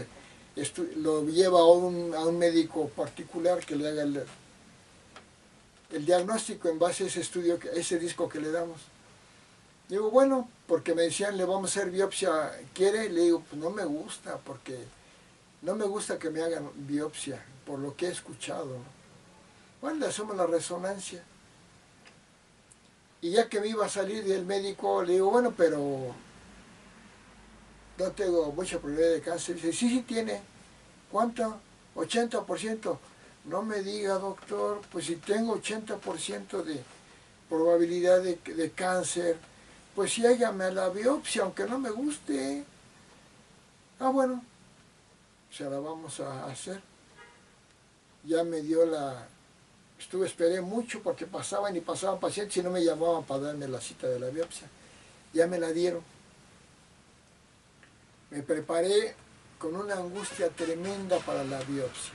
lleva a un médico particular que le haga el diagnóstico en base a ese estudio, ese disco que le damos. Digo, bueno, porque me decían, le vamos a hacer biopsia, ¿quiere? Le digo, pues no me gusta, porque no me gusta que me hagan biopsia, por lo que he escuchado. Bueno, le hacemos la resonancia. Y ya que me iba a salir del médico, le digo, bueno, pero no tengo mucha probabilidad de cáncer. Dice, sí, sí tiene. ¿Cuánto? 80%. No me diga, doctor, pues si tengo 80% de probabilidad de cáncer, pues sí, hágame la biopsia, aunque no me guste. Ah, bueno, se la vamos a hacer. Ya me dio esperé mucho porque pasaban y pasaban pacientes y no me llamaban para darme la cita de la biopsia. Ya me la dieron. Me preparé con una angustia tremenda para la biopsia.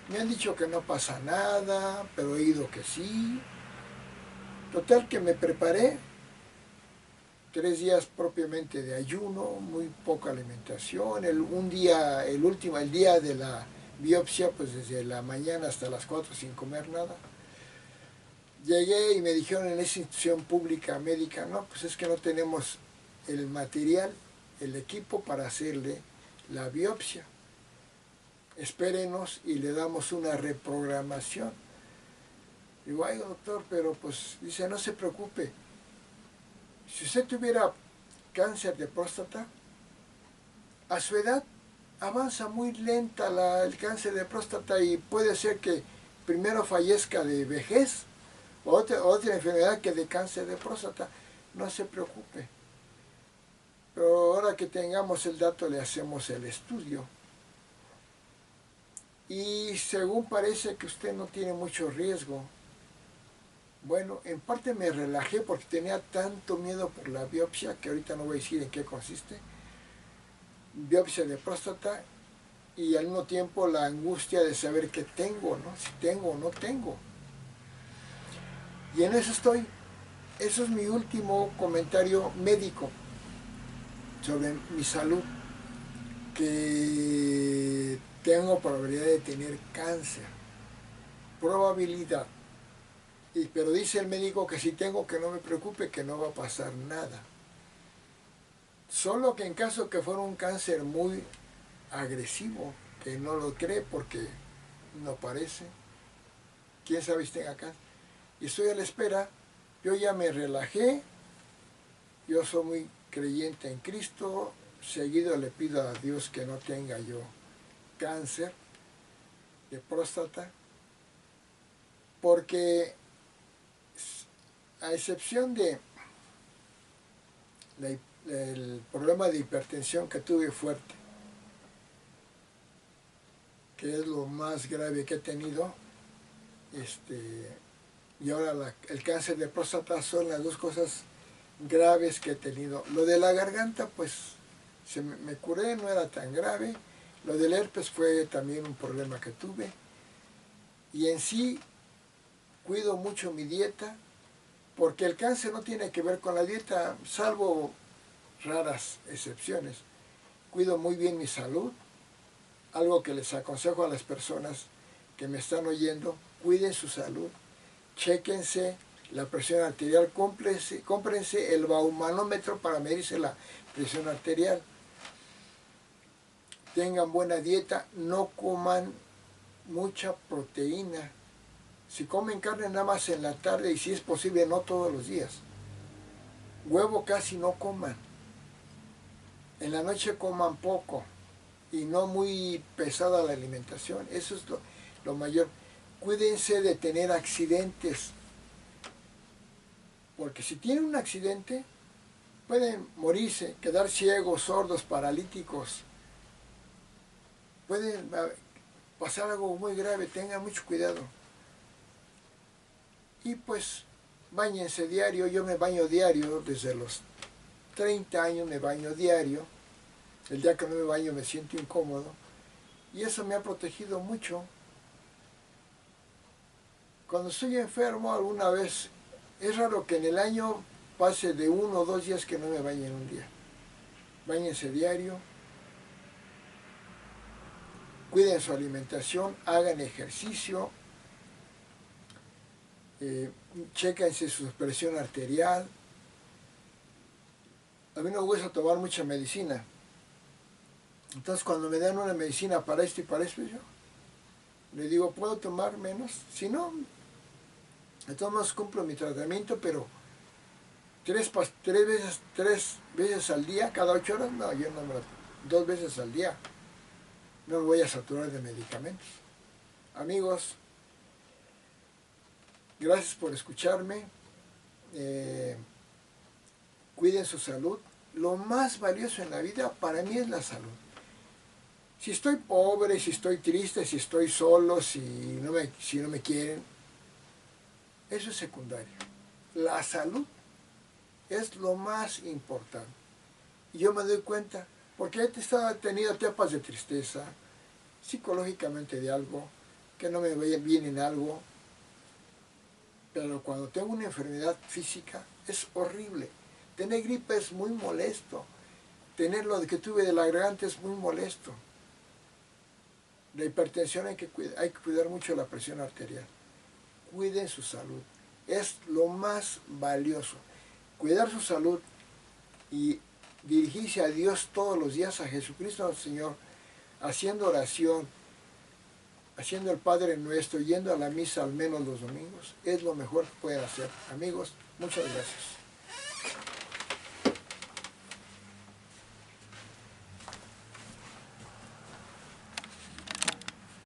Me han dicho que no pasa nada, pero he oído que sí. Total que me preparé 3 días propiamente de ayuno, muy poca alimentación. El día de la biopsia, pues desde la mañana hasta las 4 sin comer nada. Llegué y me dijeron en esa institución pública médica, no, pues es que no tenemos el material, el equipo para hacerle la biopsia. Espérenos y le damos una reprogramación. Digo, ay doctor, pero pues dice, no se preocupe. Si usted tuviera cáncer de próstata, a su edad avanza muy lenta el cáncer de próstata y puede ser que primero fallezca de vejez o otra enfermedad que de cáncer de próstata. No se preocupe. Pero ahora que tengamos el dato le hacemos el estudio. Y según parece que usted no tiene mucho riesgo. Bueno, en parte me relajé porque tenía tanto miedo por la biopsia, que ahorita no voy a decir en qué consiste. Biopsia de próstata y al mismo tiempo la angustia de saber qué tengo, ¿no? Si tengo o no tengo. Y en eso estoy. Eso es mi último comentario médico sobre mi salud, que tengo probabilidad de tener cáncer. Probabilidad. Pero dice el médico que si tengo, que no me preocupe, que no va a pasar nada. Solo que en caso que fuera un cáncer muy agresivo, que no lo cree porque no parece, quién sabe si tenga cáncer. Y estoy a la espera, yo ya me relajé, yo soy muy creyente en Cristo, seguido le pido a Dios que no tenga yo cáncer de próstata, porque a excepción del problema de hipertensión que tuve fuerte, que es lo más grave que he tenido, y ahora el cáncer de próstata son las dos cosas graves que he tenido. Lo de la garganta, pues me curé, no era tan grave. Lo del herpes fue también un problema que tuve. Y en sí, cuido mucho mi dieta, porque el cáncer no tiene que ver con la dieta, salvo raras excepciones. Cuido muy bien mi salud, algo que les aconsejo a las personas que me están oyendo: cuiden su salud, chéquense la presión arterial, cómprense el baumanómetro para medirse la presión arterial. Tengan buena dieta, no coman mucha proteína. Si comen carne nada más en la tarde y si es posible no todos los días. Huevo casi no coman. En la noche coman poco y no muy pesada la alimentación. Eso es lo mayor. Cuídense de tener accidentes. Porque si tienen un accidente, pueden morirse, quedar ciegos, sordos, paralíticos. Pueden pasar algo muy grave, tengan mucho cuidado. Y pues, báñense diario, yo me baño diario, desde los 30 años me baño diario. El día que no me baño me siento incómodo. Y eso me ha protegido mucho. Cuando estoy enfermo alguna vez, es raro que en el año pase de 1 o 2 días que no me bañe en un día. Báñense diario. Cuiden su alimentación, hagan ejercicio. Chéquense su presión arterial. A mí no me gusta tomar mucha medicina. Entonces cuando me dan una medicina para esto y para eso, yo le digo, ¿puedo tomar menos? Si no, entonces cumplo mi tratamiento, pero tres veces al día, cada 8 horas, no, yo no me lo, 2 veces al día. No me voy a saturar de medicamentos. Amigos, gracias por escucharme. Cuiden su salud. Lo más valioso en la vida para mí es la salud. Si estoy pobre, si estoy triste, si estoy solo, si no me quieren, eso es secundario. La salud es lo más importante. Y yo me doy cuenta, porque he tenido etapas de tristeza, psicológicamente de algo, que no me vaya bien en algo, pero cuando tengo una enfermedad física es horrible. Tener gripe es muy molesto. Tener lo que tuve de la garganta es muy molesto. La hipertensión hay que cuidar mucho la presión arterial. Cuiden su salud. Es lo más valioso. Cuidar su salud y dirigirse a Dios todos los días, a Jesucristo al Señor, haciendo oración, haciendo el Padre Nuestro, yendo a la misa al menos los domingos, es lo mejor que pueden hacer. Amigos, muchas gracias.